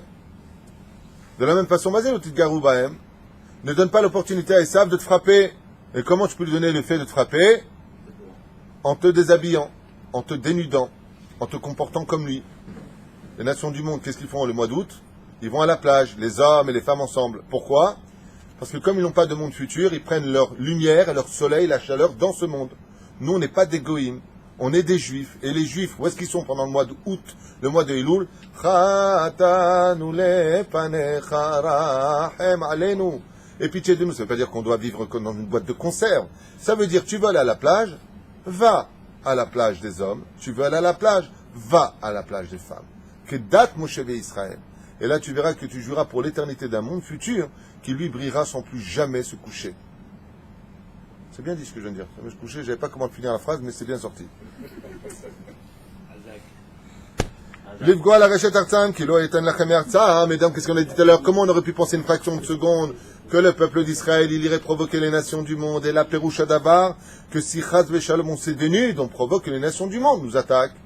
[SPEAKER 1] De la même façon, vas-y, le petit garou Bahem, ne donne pas l'opportunité à Esav de te frapper. Et comment tu peux lui donner le fait de te frapper? En te déshabillant, en te dénudant, en te comportant comme lui. Les nations du monde, qu'est-ce qu'ils font le mois d'août? Ils vont à la plage, les hommes et les femmes ensemble. Pourquoi? Parce que comme ils n'ont pas de monde futur, ils prennent leur lumière et leur soleil, la chaleur dans ce monde. Nous, on n'est pas des goïms, on est des juifs. Et les juifs, où est-ce qu'ils sont pendant le mois d'août, le mois de Elul? Et pitié de nous, ça ne veut pas dire qu'on doit vivre comme dans une boîte de conserve. Ça veut dire, tu veux aller à la plage, va à la plage des hommes. Tu veux aller à la plage, va à la plage des femmes. Que date Moshe Israël. Et là, tu verras que tu jureras pour l'éternité d'un monde futur qui lui brillera sans plus jamais se coucher. C'est bien dit ce que je viens de dire. Je me suis couché, je n'avais pas comment finir la phrase, mais c'est bien sorti. Livgo à la rachet artsam, kilo etan lachem artsam. Mesdames, qu'est-ce qu'on a dit tout à l'heure? Comment on aurait pu penser une fraction de seconde que le peuple d'Israël, il irait provoquer les nations du monde, et la Péroucha d'Avar, que si Chaz Veshalom on s'est dénude, on provoque que les nations du monde nous attaquent.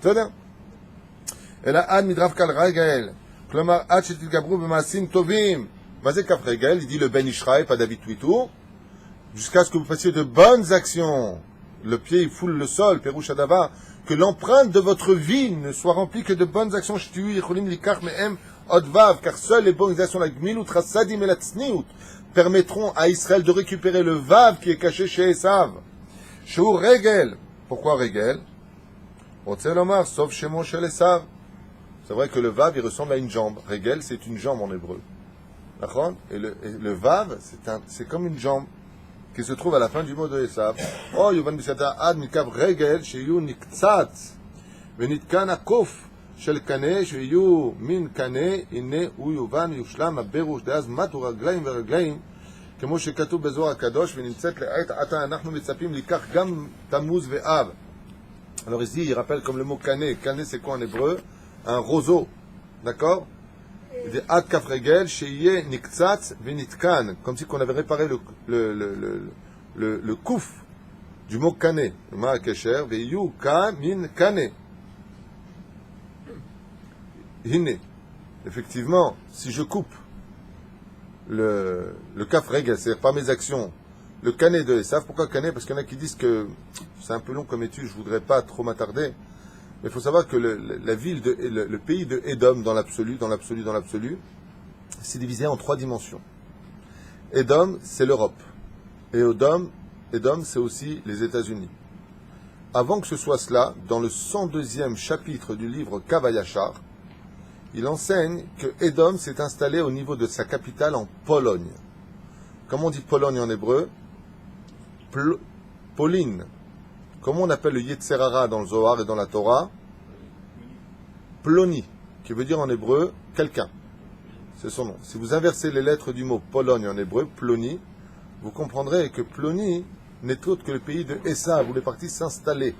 [SPEAKER 1] C'est bien. Et là, Ad Midrav Kalra Gaël. Klomar Ad Shetil Gabrou B'Maasim Tovim. Mazé Kafre Gaël, il dit le Ben Ishraï, pas David Twitou, jusqu'à ce que vous fassiez de bonnes actions. le pied il foule le sol, Perouch Adava, que l'empreinte de votre vie ne soit remplie que de bonnes actions, car seules les bonnes actions, la gmilut, chassadim et la tzniut, permettront à Israël de récupérer le vav qui est caché chez Esav. Sheu regel. Pourquoi regel? Otzelomar, sauf chez mon shel Esav. C'est vrai que le vav il ressemble à une jambe. Regel c'est une jambe en hébreu. D'accord? Et le vav c'est comme une jambe qui se trouve à la fin du mot de Esav. Oh, Yovan Bisata Ad Mikav Regel, Sheyu Niktsat, Venitkan Akof, Shel Kane, Sheyu Min Kane, Inne U Yovan Yushlam Aberush Deaz Matu Raglaim Veraglaim, כמו שכתוב בזוהר הקדוש, ונמצאת לעת עתה אנחנו מצפים לקח גם תמוז ואב. Alors ici, il rappelle comme le mot Kane. Kane, c'est quoi en hébreu? Un roseau. D'accord? Il dit Ad Kaf Regel, Sheye Niktsat Venitkan. Comme si on avait réparé le kouf du mot Kane. Le ma Kesher, Veyu Ka Min Kane. Hine. Effectivement, si je coupe le Kaf Regel, c'est-à-dire par mes actions, le Kane de Esav. Pourquoi Kane? Parce qu'il y en a qui disent que c'est un peu long comme étude, je voudrais pas trop m'attarder. Mais il faut savoir que la ville le pays de Édom, dans l'absolu, c'est divisé en 3 dimensions. Édom, c'est l'Europe. Et Édom, c'est aussi les États-Unis. Avant que ce soit cela, dans le 102e chapitre du livre Kavayachar, il enseigne que Édom s'est installé au niveau de sa capitale en Pologne. Comment on dit Pologne en hébreu? Pauline. Comment on appelle le Yetzerara dans le Zohar et dans la Torah? Ploni, qui veut dire en hébreu quelqu'un. C'est son nom. Si vous inversez les lettres du mot Pologne en hébreu, Ploni, vous comprendrez que Ploni n'est autre que le pays de Esav, où il est parti s'installer.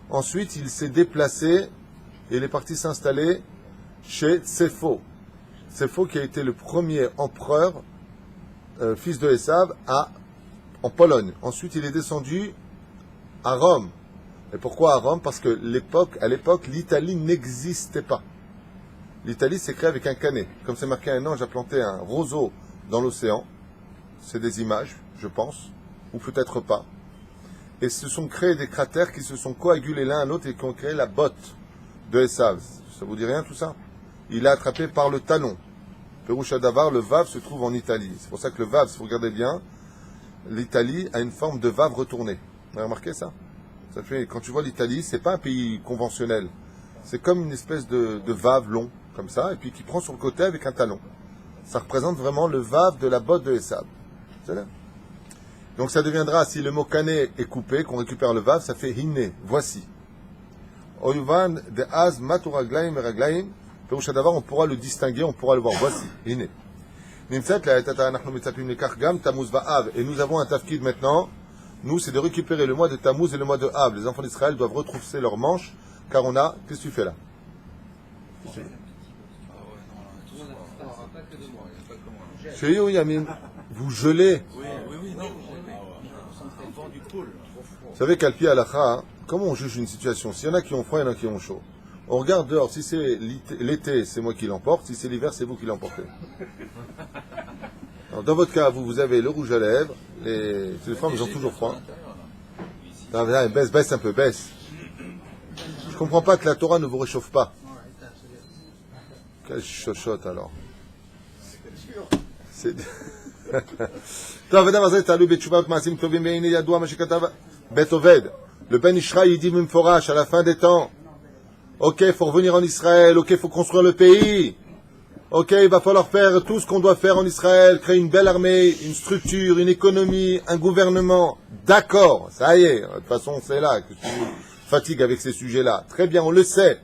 [SPEAKER 1] Ensuite, il s'est déplacé et il est parti s'installer chez Tsepho. Tsepho qui a été le premier empereur, fils de Esav, en Pologne. Ensuite, il est descendu à Rome. Et pourquoi à Rome? Parce que à l'époque, l'Italie n'existait pas. L'Italie s'est créée avec un canet. Comme c'est marqué, un ange a planté un roseau dans l'océan. C'est des images, je pense, ou peut-être pas. Et se sont créés des cratères qui se sont coagulés l'un à l'autre et qui ont créé la botte de Esav. Ça vous dit rien tout ça? Il l'a attrapé par le talon. Perouch Adavar, le vav se trouve en Italie. C'est pour ça que le vav, si vous regardez bien, l'Italie a une forme de vav retourné. Vous avez remarqué ça? Ça fait, quand tu vois l'Italie, c'est pas un pays conventionnel. C'est comme une espèce de vav long, comme ça, et puis qui prend sur le côté avec un talon. Ça représente vraiment le vav de la botte de Esav. C'est là. Donc ça deviendra, si le mot kané est coupé, qu'on récupère le vav, ça fait hine, voici. Oyuvan de az maturaglaim et raglaim. Perouch Adavar, on pourra le distinguer, on pourra le voir. Voici, hine. Et nous avons un tafkid maintenant. Nous, c'est de récupérer le mois de Tammuz et le mois de Av. Les enfants d'Israël doivent retrousser leurs manches, car on a... Qu'est-ce que tu fais là? Chez Yamin, vous gelez.
[SPEAKER 2] Oui, non.
[SPEAKER 1] Vous savez qu'à Alpi Alacha, comment on juge une situation? S'il y en a qui ont froid, il y en a qui ont chaud. On regarde dehors. Si c'est l'été, c'est moi qui l'emporte. Si c'est l'hiver, c'est vous qui l'emportez. Alors, dans votre cas, vous avez le rouge à lèvres. Les femmes, ils ont toujours froid. Non, baisse un peu, baisse. Je comprends pas que la Torah ne vous réchauffe pas. Quelle chochotte alors. C'est... Le Ben Ishraï, il dit Mimforash, à la fin des temps, ok, il faut revenir en Israël, ok, il faut construire le pays, ok, il va falloir faire tout ce qu'on doit faire en Israël, créer une belle armée, une structure, une économie, un gouvernement. D'accord, ça y est, de toute façon c'est là que tu fatigues avec ces sujets-là. Très bien, on le sait.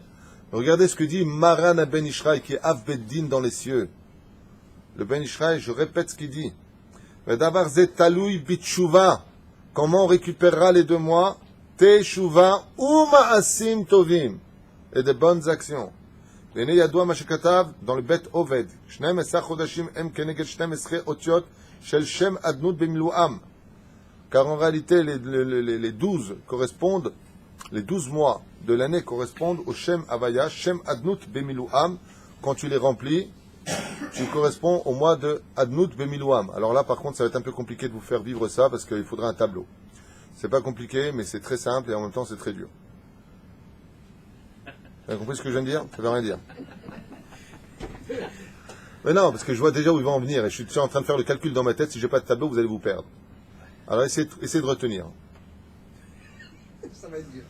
[SPEAKER 1] Regardez ce que dit Maran Ben Ishraï, qui est Av Beddin dans les cieux. Le Ben Ishraï, je répète ce qu'il dit. Vedavar ze taloui bitshuva. Comment on récupérera les 2 mois? Teshuva ou ma'asim tovim. Et de bonnes actions. Vene yadoua ma shekatav dans le Bet Oved. 12 chodashim em keneged 12 otiot shel shem adnut bemiluam. Car en réalité, les 12 correspondent, les 12 mois de l'année correspondent au Shem Havaya, Shem Adnut Bemiluam. Quand tu les remplis, tu corresponds au mois de Adnut Bemiluam. Alors là, par contre, ça va être un peu compliqué de vous faire vivre ça parce qu'il faudra un tableau. C'est pas compliqué, mais c'est très simple et en même temps c'est très dur. Vous avez compris ce que je viens de dire? Ça veut rien dire. Mais non, parce que je vois déjà où il va en venir et je suis déjà en train de faire le calcul dans ma tête. Si j'ai pas de tableau, vous allez vous perdre. Alors essayez de retenir.
[SPEAKER 3] Ça va être dur.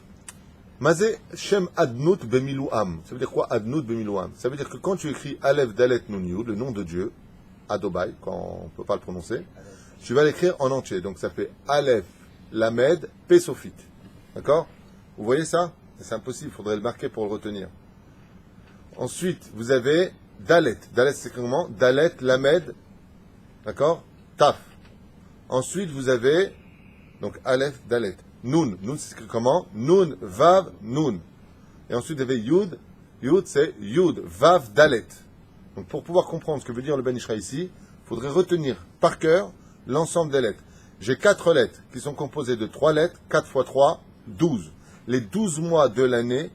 [SPEAKER 1] Mazé Shem Adnout Bemilouam. Ça veut dire quoi Adnout Bemilouam? Ça veut dire que quand tu écris Aleph Dalet Nun Yud, le nom de Dieu, Adobai, quand on ne peut pas le prononcer, tu vas l'écrire en entier. Donc ça fait Aleph, Lamed, Pesofit. D'accord? Vous voyez ça? C'est impossible, il faudrait le marquer pour le retenir. Ensuite, vous avez Dalet. Dalet, c'est comment? Dalet, Lamed, d'accord? Taf. Ensuite, vous avez, donc Aleph, Dalet. Nun. Nun, c'est comment? Nun, Vav, Nun. Et ensuite, vous avez Yud. Yud, c'est Yud, Vav, Dalet. Donc, pour pouvoir comprendre ce que veut dire le Ben Ishra ici, il faudrait retenir par cœur l'ensemble des lettres. J'ai 4 lettres qui sont composées de 3 lettres, 4 fois 3, 12. Les 12 mois de l'année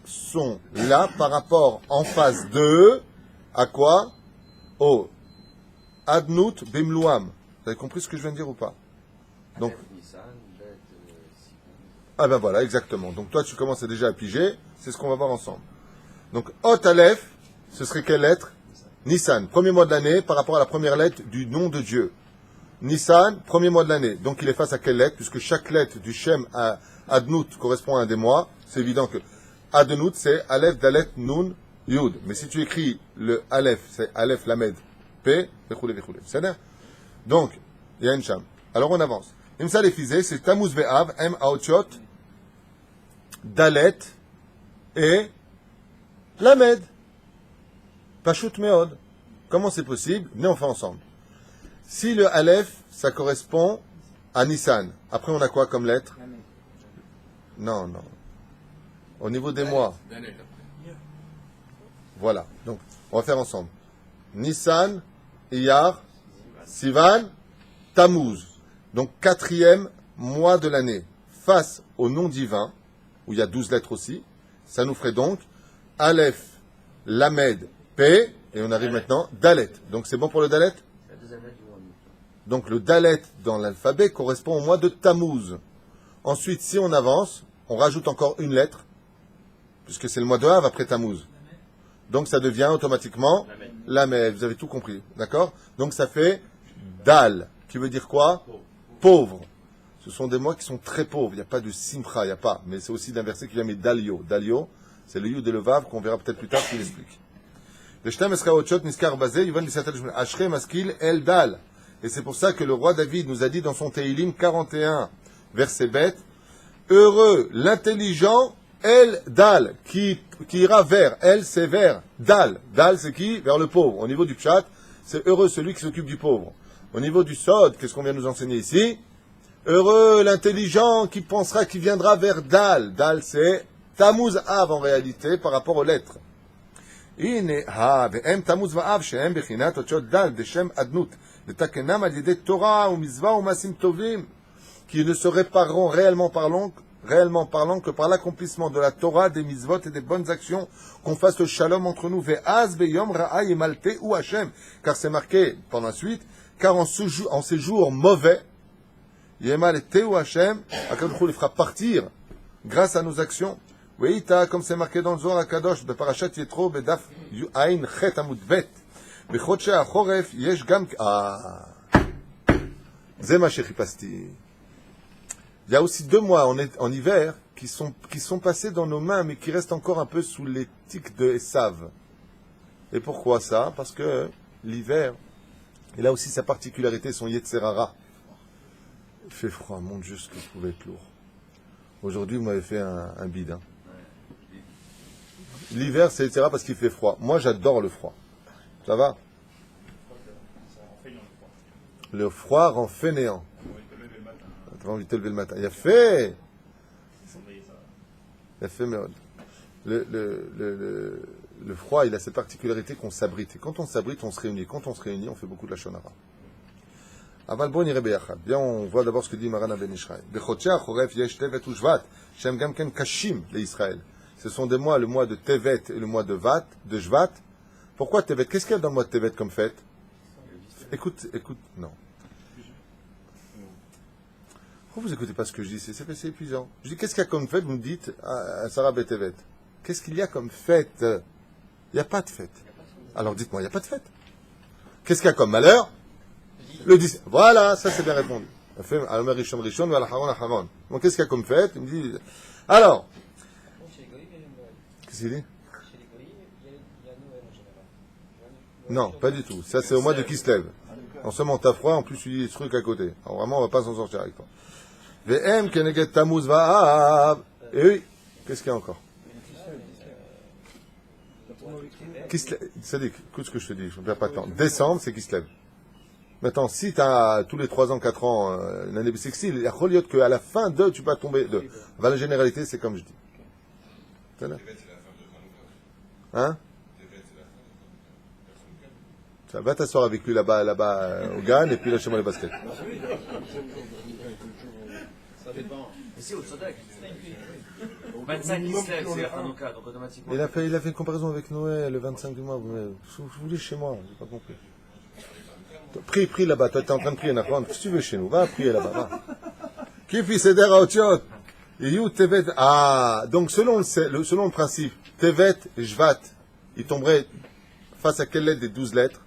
[SPEAKER 1] sont là par rapport en face de, à quoi? Au Adnout Bimlouam. Vous avez compris ce que je viens de dire ou pas? Donc, ah ben voilà, exactement. Donc toi, tu commences déjà à piger, c'est ce qu'on va voir ensemble. Donc, Hot Aleph, ce serait quelle lettre? Nissan, premier mois de l'année par rapport à la première lettre du nom de Dieu. Nissan, premier mois de l'année. Donc il est face à quelle lettre? Puisque chaque lettre du Shem à Adnout correspond à un des mois. C'est évident que Adnout, c'est Aleph, Dalet, Nun, Yud. Mais si tu écris le Aleph, c'est Aleph, Lamed, P, Vechoulé, Vechoulé. C'est ça? Donc, il y a une Sham. Alors on avance. Imsa les fisés, c'est Tammuz Ve'av, M, Aotchot, Dalet et Lamed. Pashut Meod. Comment c'est possible? Venez, on fait ensemble. Si le Aleph, ça correspond à Nissan, après on a quoi comme lettre? Non, non. Au niveau des mois. Voilà. Donc, on va faire ensemble. Nissan, Iyar, Sivan, Tammuz. Donc, 4e mois de l'année. Face au nom divin, où il y a 12 lettres aussi, ça nous ferait donc Aleph, Lamed, P, et on arrive maintenant, Dalet. Donc, c'est bon pour le Dalet? Donc le Dalet dans l'alphabet correspond au mois de Tammuz. Ensuite, si on avance, on rajoute encore une lettre, puisque c'est le mois de Av après Tammuz. Donc ça devient automatiquement Lamed. Vous avez tout compris, d'accord? Donc ça fait Dal, qui veut dire quoi? Pauvre. Ce sont des mois qui sont très pauvres. Il n'y a pas de Simcha, il n'y a pas. Mais c'est aussi d'un verset qui vient mais Dalio. Dalio, c'est le Yud et le Vav qu'on verra peut-être plus tard qui l'explique. Et c'est pour ça que le roi David nous a dit dans son Teilim 41, verset bête, heureux l'intelligent, El Dal, qui ira vers, El c'est vers, Dal. Dal c'est qui? Vers le pauvre. Au niveau du Pshat, c'est heureux celui qui s'occupe du pauvre. Au niveau du Sod, qu'est-ce qu'on vient nous enseigner ici? Heureux l'intelligent qui pensera, qui viendra vers Dal. Dal c'est Tammuz Av en réalité par rapport aux lettres. הנה, והם תמוז ואב שהם בחינת אותיות דל דשם אדנות לתקנם על ידי תורה ומצווה ומעשים טובים qui ne se répareront réellement parlant que par l'accomplissement de la Torah, des mitzvot et des bonnes actions, qu'on fasse le shalom entre nous. Ve'az beyom ra'a yemalte ou Hashem, car c'est marqué pendant la suite, car en ces jours mauvais, yemalte ou Hashem, Akadosh Hu les fera partir grâce à nos actions. Ve'ita, comme c'est marqué dans le Zohar HaKadosh, Beparashat Yetro, Bedaf Ain Chet Amud Bet, Bechotche HaChoref, Yesh Gam... Ah, c'est ma chéripasti. Il y a aussi 2 mois en hiver qui sont passés dans nos mains, mais qui restent encore un peu sous les tics de Esav. Et pourquoi ça? Parce que l'hiver, il a aussi sa particularité, son Yetzerara. Il fait froid, mon Dieu, ce que je pouvais être lourd. Aujourd'hui, vous m'avez fait un bide. Hein. L'hiver, c'est Yetzerara parce qu'il fait froid. Moi, j'adore le froid. Ça va? Le froid rend fainéant. Tu as envie de te lever le matin. Il a fait. Il a fait, mais le froid, il a cette particularité qu'on s'abrite. Et quand on s'abrite, on se réunit. Quand on se réunit, on fait beaucoup de la shonara. Aval bon irait beyachad. Bien, on voit d'abord ce que dit Maran Ben Israël. Bechotchea choref yesh tevet u shvat. Shem gam ken kashim les Israël. Ce sont des mois, le mois de Tevet et le mois de Shvat. Pourquoi Tevet? Qu'est-ce qu'il y a dans le mois de Tevet comme fête? Écoute, non. Pourquoi vous écoutez pas ce que je dis? C'est épuisant. Je dis, qu'est-ce qu'il y a comme fête? Vous me dites, à Sarah Betevet. Qu'est-ce qu'il y a comme fête? Il n'y a pas de fête. Alors dites-moi, il n'y a pas de fête. Qu'est-ce qu'il y a comme malheur? Le 10. Voilà, ça c'est bien répondu. Donc qu'est-ce qu'il y a comme fête? Il me dit, alors, qu'est-ce qu'il dit? Non, pas du tout. Ça c'est au mois de Kislev. Non seulement t'as froid, en plus tu dis des trucs à côté. Alors vraiment, on va pas s'en sortir avec toi. VM Keneget Tammuz Va'av. Et oui, qu'est-ce qu'il y a encore? C'est-à-dire, écoute ce que je te dis, je ne perds pas de temps. Décembre, c'est Kislev. Maintenant, si tu as tous les 3 ans, 4 ans, une année bissextile, il y a reliot qu'à la fin de, tu peux tomber de. La généralité, c'est comme je dis. C'est là. Hein? Va t'asseoir avec lui là-bas, au GAN, et puis lâchez-moi les baskets.
[SPEAKER 3] Ça dépend.
[SPEAKER 4] Ici, au Tzodek. Au 25 Kislev, c'est la Hanouka, donc automatiquement.
[SPEAKER 1] Il a fait une comparaison avec Noël, le 25 du mois. Vous voulez chez moi, j'ai pas compris. Prie là-bas, toi t'es en train de prier, Nachman. Qu'est-ce que tu veux chez nous? Va prier là-bas, va. Qui fit céder à Otiot? Tevet. Ah, donc selon le principe, Tevet et Jvat, il tomberait face à quelle lettre des 12 lettres?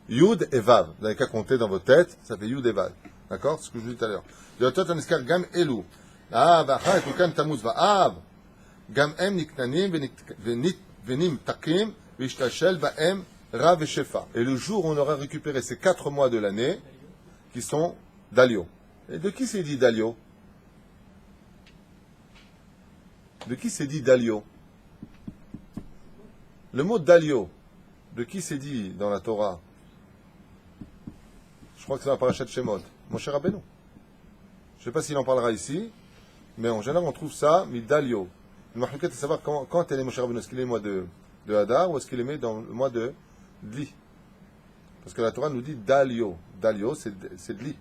[SPEAKER 1] Yud et Vav. Vous n'avez qu'à compter dans votre tête, ça fait Yud et Vav. D'accord? C'est ce que je vous dis tout à l'heure. Otiot aniskar gam elu. Ah, v'achar etukan tamuz va'av. Gam em niknanim venim takim v'ishtashel ba'em Rav et Shefa. Et le jour où on aura récupéré ces 4 mois de l'année, qui sont Dalio. Et de qui c'est dit Dalio? De qui c'est dit Dalio? Le mot Dalio, de qui c'est dit dans la Torah? Je crois que c'est dans la parashat Shemot. Moshe Rabbeinu. Je ne sais pas s'il en parlera ici, mais en général on trouve ça, mais Dalio. Le marquette est de savoir quand elle est Moshe Rabbeinu. Est-ce qu'il est le mois de Hadar ou est-ce qu'il est mis dans le mois de Dli? Parce que la Torah nous dit Dalio. Dalio, c'est Dli.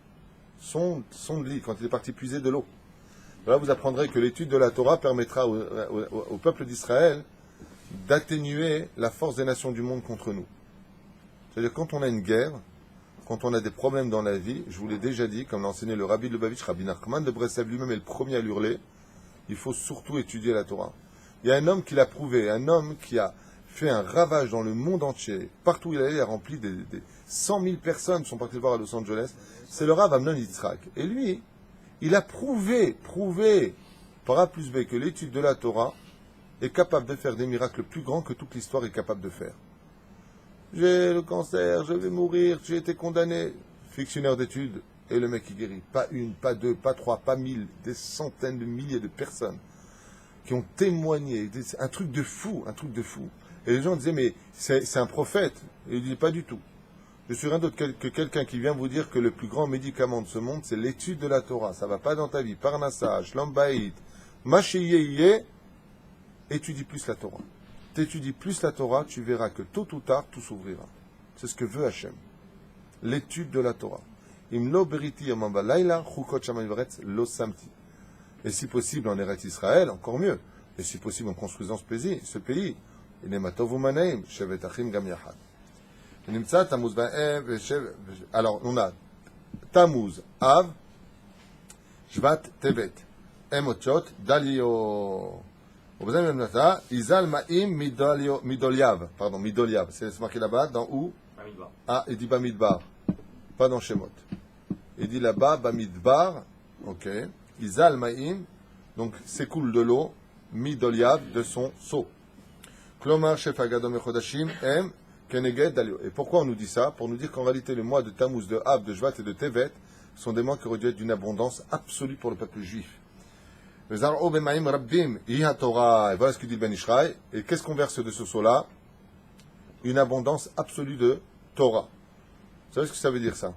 [SPEAKER 1] Son Dli, quand il est parti puiser de l'eau. Là, vous apprendrez que l'étude de la Torah permettra au peuple d'Israël d'atténuer la force des nations du monde contre nous. C'est-à-dire, quand on a une guerre, quand on a des problèmes dans la vie, je vous l'ai déjà dit, comme l'a enseigné le Rabbi de Lubavitch, Rabbi Nachman de Breslev lui-même est le premier à l'hurler, il faut surtout étudier la Torah. Il y a un homme qui l'a prouvé, un homme qui a fait un ravage dans le monde entier. Partout où il allait, il a rempli des 100 000 personnes sont parties le voir à Los Angeles. C'est le Rav Amnon Yitzhak. Et lui, il a prouvé par A plus B que l'étude de la Torah est capable de faire des miracles plus grands que toute l'histoire est capable de faire. J'ai le cancer, je vais mourir, j'ai été condamné. Fictionnaire d'études, et le mec qui guérit. Pas une, pas deux, pas trois, pas 1000, des centaines de milliers de personnes qui ont témoigné. Un truc de fou, un truc de fou. Et les gens disaient, mais c'est un prophète. Et il dit, pas du tout. Je suis rien d'autre que quelqu'un qui vient vous dire que le plus grand médicament de ce monde, c'est l'étude de la Torah. Ça va pas dans ta vie. Parnassa, Shlom Bayit, Mashiyeh, étudie plus la Torah. T'étudies plus la Torah, tu verras que tôt ou tard, tout s'ouvrira. C'est ce que veut Hachem. L'étude de la Torah. Imlo beriti yamam balayla, chukot shamayim v'aretz lo samti. Et si possible en Eretz Israël, encore mieux. Et si possible en construisant ce pays. Alors, on a Tammuz, Av, Shvat, Tevet, Emotiot, Dalio. Izal Ma'im, Midoliav. Pardon, Midoliav. C'est marqué là-bas, dans où? Ah, il dit Bamidbar. Pas dans Shemot. Il dit là-bas, Bamidbar. Ok. Izal Ma'im. Donc, s'écoule de l'eau. Midoliav, de son seau. Klomar Shef Agadom Echodashim, M, Keneged Dalio. Et pourquoi on nous dit ça? Pour nous dire qu'en réalité, les mois de Tammuz, de Av, de Shvat et de Tevet sont des mois qui auraient dû être d'une abondance absolue pour le peuple juif. Et voilà ce que dit Ben Ishraï. Et qu'est-ce qu'on verse de ce seau-là? Une abondance absolue de Torah. Vous savez ce que ça veut dire, ça?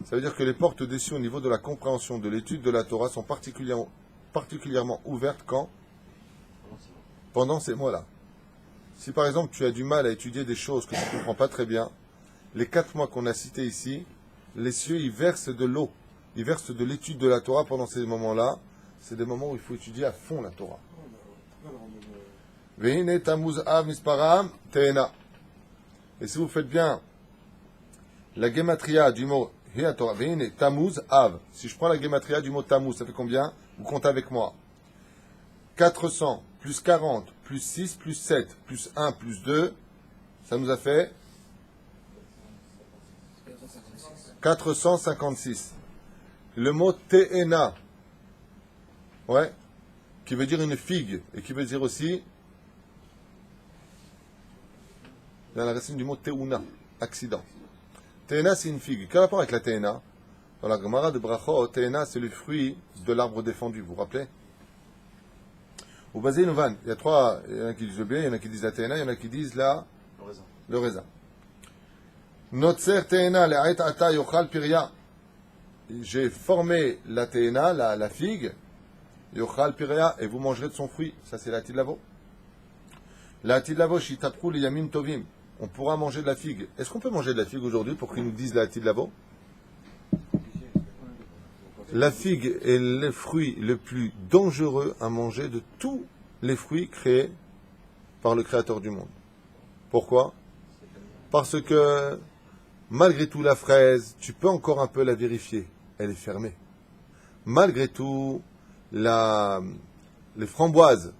[SPEAKER 1] Ça veut dire que les portes des cieux au niveau de la compréhension de l'étude de la Torah sont particulièrement ouvertes quand? Pendant ces mois-là. Si par exemple tu as du mal à étudier des choses que tu ne comprends pas très bien, les 4 mois qu'on a cités ici, les cieux ils versent de l'eau, ils versent de l'étude de la Torah pendant ces moments-là. C'est des moments où il faut étudier à fond la Torah. Veine Tammuz Av Misparam Teena. Et si vous faites bien la gematria du mot Hi Torah. Veine, Tammuz, Av. Si je prends la gematria du mot Tammuz, ça fait combien? Vous comptez avec moi. 400, plus 40, plus 6, plus 7, plus 1, plus 2, ça nous a fait 456. Le mot Te'ena, ouais, qui veut dire une figue, et qui veut dire aussi, dans la racine du mot Te'una, accident. Te'ena, c'est une figue. Quel rapport avec la Te'ena? Dans la Gemara de Brachot, Te'ena, c'est le fruit de l'arbre défendu, vous vous rappelez? Au basé Novan, il y a trois, il y en a qui disent le blé, il y en a qui disent la Te'ena, il y en a qui disent le raisin. Notzer Te'ena, le'ait ata yochal pirya. J'ai formé la Te'ena, la figue, yochal pirya, et vous mangerez de son fruit. Ça, c'est la Tidlavo. La Tidlavo, shitapru li yamim tovim. On pourra manger de la figue. Est-ce qu'on peut manger de la figue aujourd'hui pour qu'ils nous disent la Tidlavo? La figue est le fruit le plus dangereux à manger de tous les fruits créés par le Créateur du monde. Pourquoi? Parce que, malgré tout, la fraise, tu peux encore un peu la vérifier. Elle est fermée. Malgré tout, les framboises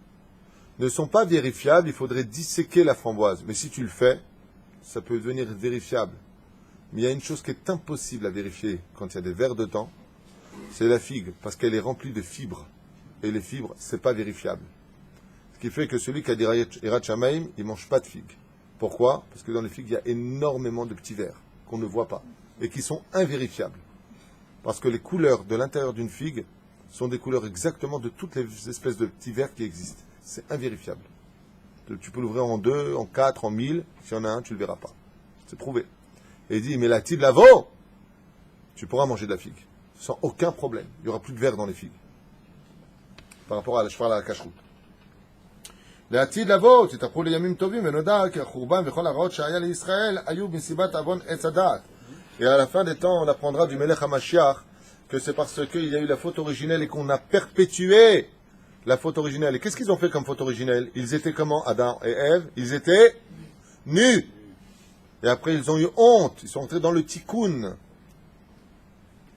[SPEAKER 1] ne sont pas vérifiables. Il faudrait disséquer la framboise. Mais si tu le fais, ça peut devenir vérifiable. Mais il y a une chose qui est impossible à vérifier quand il y a des vers dedans. C'est la figue, parce qu'elle est remplie de fibres. Et les fibres, c'est pas vérifiable. Ce qui fait que celui qui a dit Hirat Shamaim, il mange pas de figues. Pourquoi? Parce que dans les figues, il y a énormément de petits vers qu'on ne voit pas et qui sont invérifiables. Parce que les couleurs de l'intérieur d'une figue sont des couleurs exactement de toutes les espèces de petits vers qui existent. C'est invérifiable. Tu peux l'ouvrir en 2, en 4, en 1000. S'il y en a un, tu le verras pas. C'est prouvé. Et il dit, mais la Tidlavo, tu pourras manger de la figue. Sans aucun problème. Il n'y aura plus de verre dans les figues. Par rapport à la cheval à la cacheroute. לעתיד לבוא, תתהפכו לימים טובים, ונודע כי החורבן וכל הרעות שהיה לישראל היו בנסיבת עוון עץ הדעת. Et à la fin des temps, on apprendra du Melech HaMashiach que c'est parce qu'il y a eu la faute originelle et qu'on a perpétué la faute originelle. Et qu'est-ce qu'ils ont fait comme faute originelle? Ils étaient comment, Adam et Ève? Ils étaient nus. Et après, ils ont eu honte. Ils sont entrés dans le tikkun.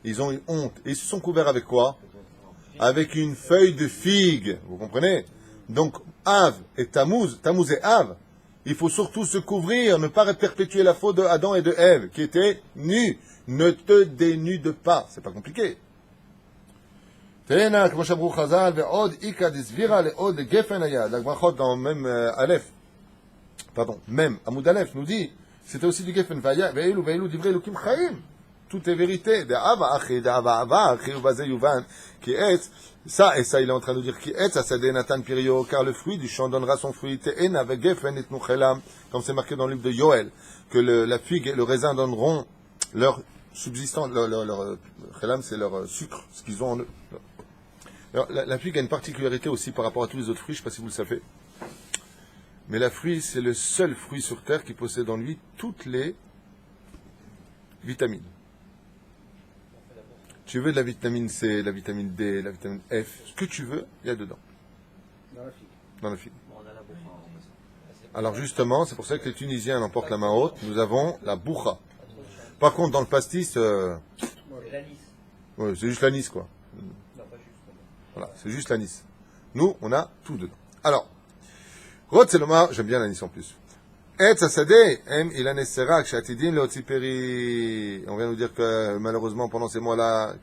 [SPEAKER 1] Ils ont eu honte. Et ils se sont couverts avec quoi? Avec une feuille de figue. Vous comprenez? Donc, Av et Tammuz et Av, il faut surtout se couvrir, ne pas perpétuer la faute de Adam et de Ève, qui étaient nus. Ne te dénude pas. C'est pas compliqué. Tena, כמו שאמרו חז"ל, ועוד איכא דסבירא לעוד גפן היה. La brachot dans même Aleph, pardon, même Amoud Aleph nous dit, c'était aussi du Geffen. ואילו דברי אלוקים חיים. Tout est vérité. Ça, et ça, il est en train de dire qui est, ça, c'est Nathan Pirio, car le fruit du champ donnera son fruit. Comme c'est marqué dans le livre de Yoël, que la figue et le raisin donneront leur subsistance, leur chelam, c'est leur sucre, ce qu'ils ont en eux. Alors, la figue a une particularité aussi par rapport à tous les autres fruits, je ne sais pas si vous le savez. Mais la fruit, c'est le seul fruit sur terre qui possède en lui toutes les vitamines. Tu veux de la vitamine C, la vitamine D, la vitamine F, ce que tu veux, il y a dedans.
[SPEAKER 3] Dans la figue.
[SPEAKER 1] Dans la figue. Alors justement, c'est pour ça que les Tunisiens l'emportent la main haute, nous avons la boucha. Par contre, dans le pastis, ouais, c'est juste l'anis, quoi. Voilà, c'est juste l'anis. Nous, on a tout dedans. Alors, Rod Selomar, j'aime bien l'anis en plus. On vient nous dire que malheureusement pendant ces mois-là,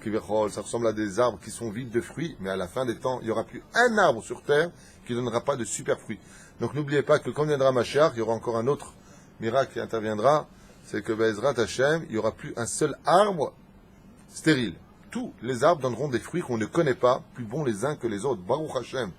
[SPEAKER 1] ça ressemble à des arbres qui sont vides de fruits, mais à la fin des temps, il n'y aura plus un arbre sur terre qui ne donnera pas de super fruits. Donc n'oubliez pas que quand viendra Mashiach, il y aura encore un autre miracle qui interviendra, c'est que Be'ezrat Hashem, il n'y aura plus un seul arbre stérile. Tous les arbres donneront des fruits qu'on ne connaît pas, plus bons les uns que les autres. Baruch Hashem.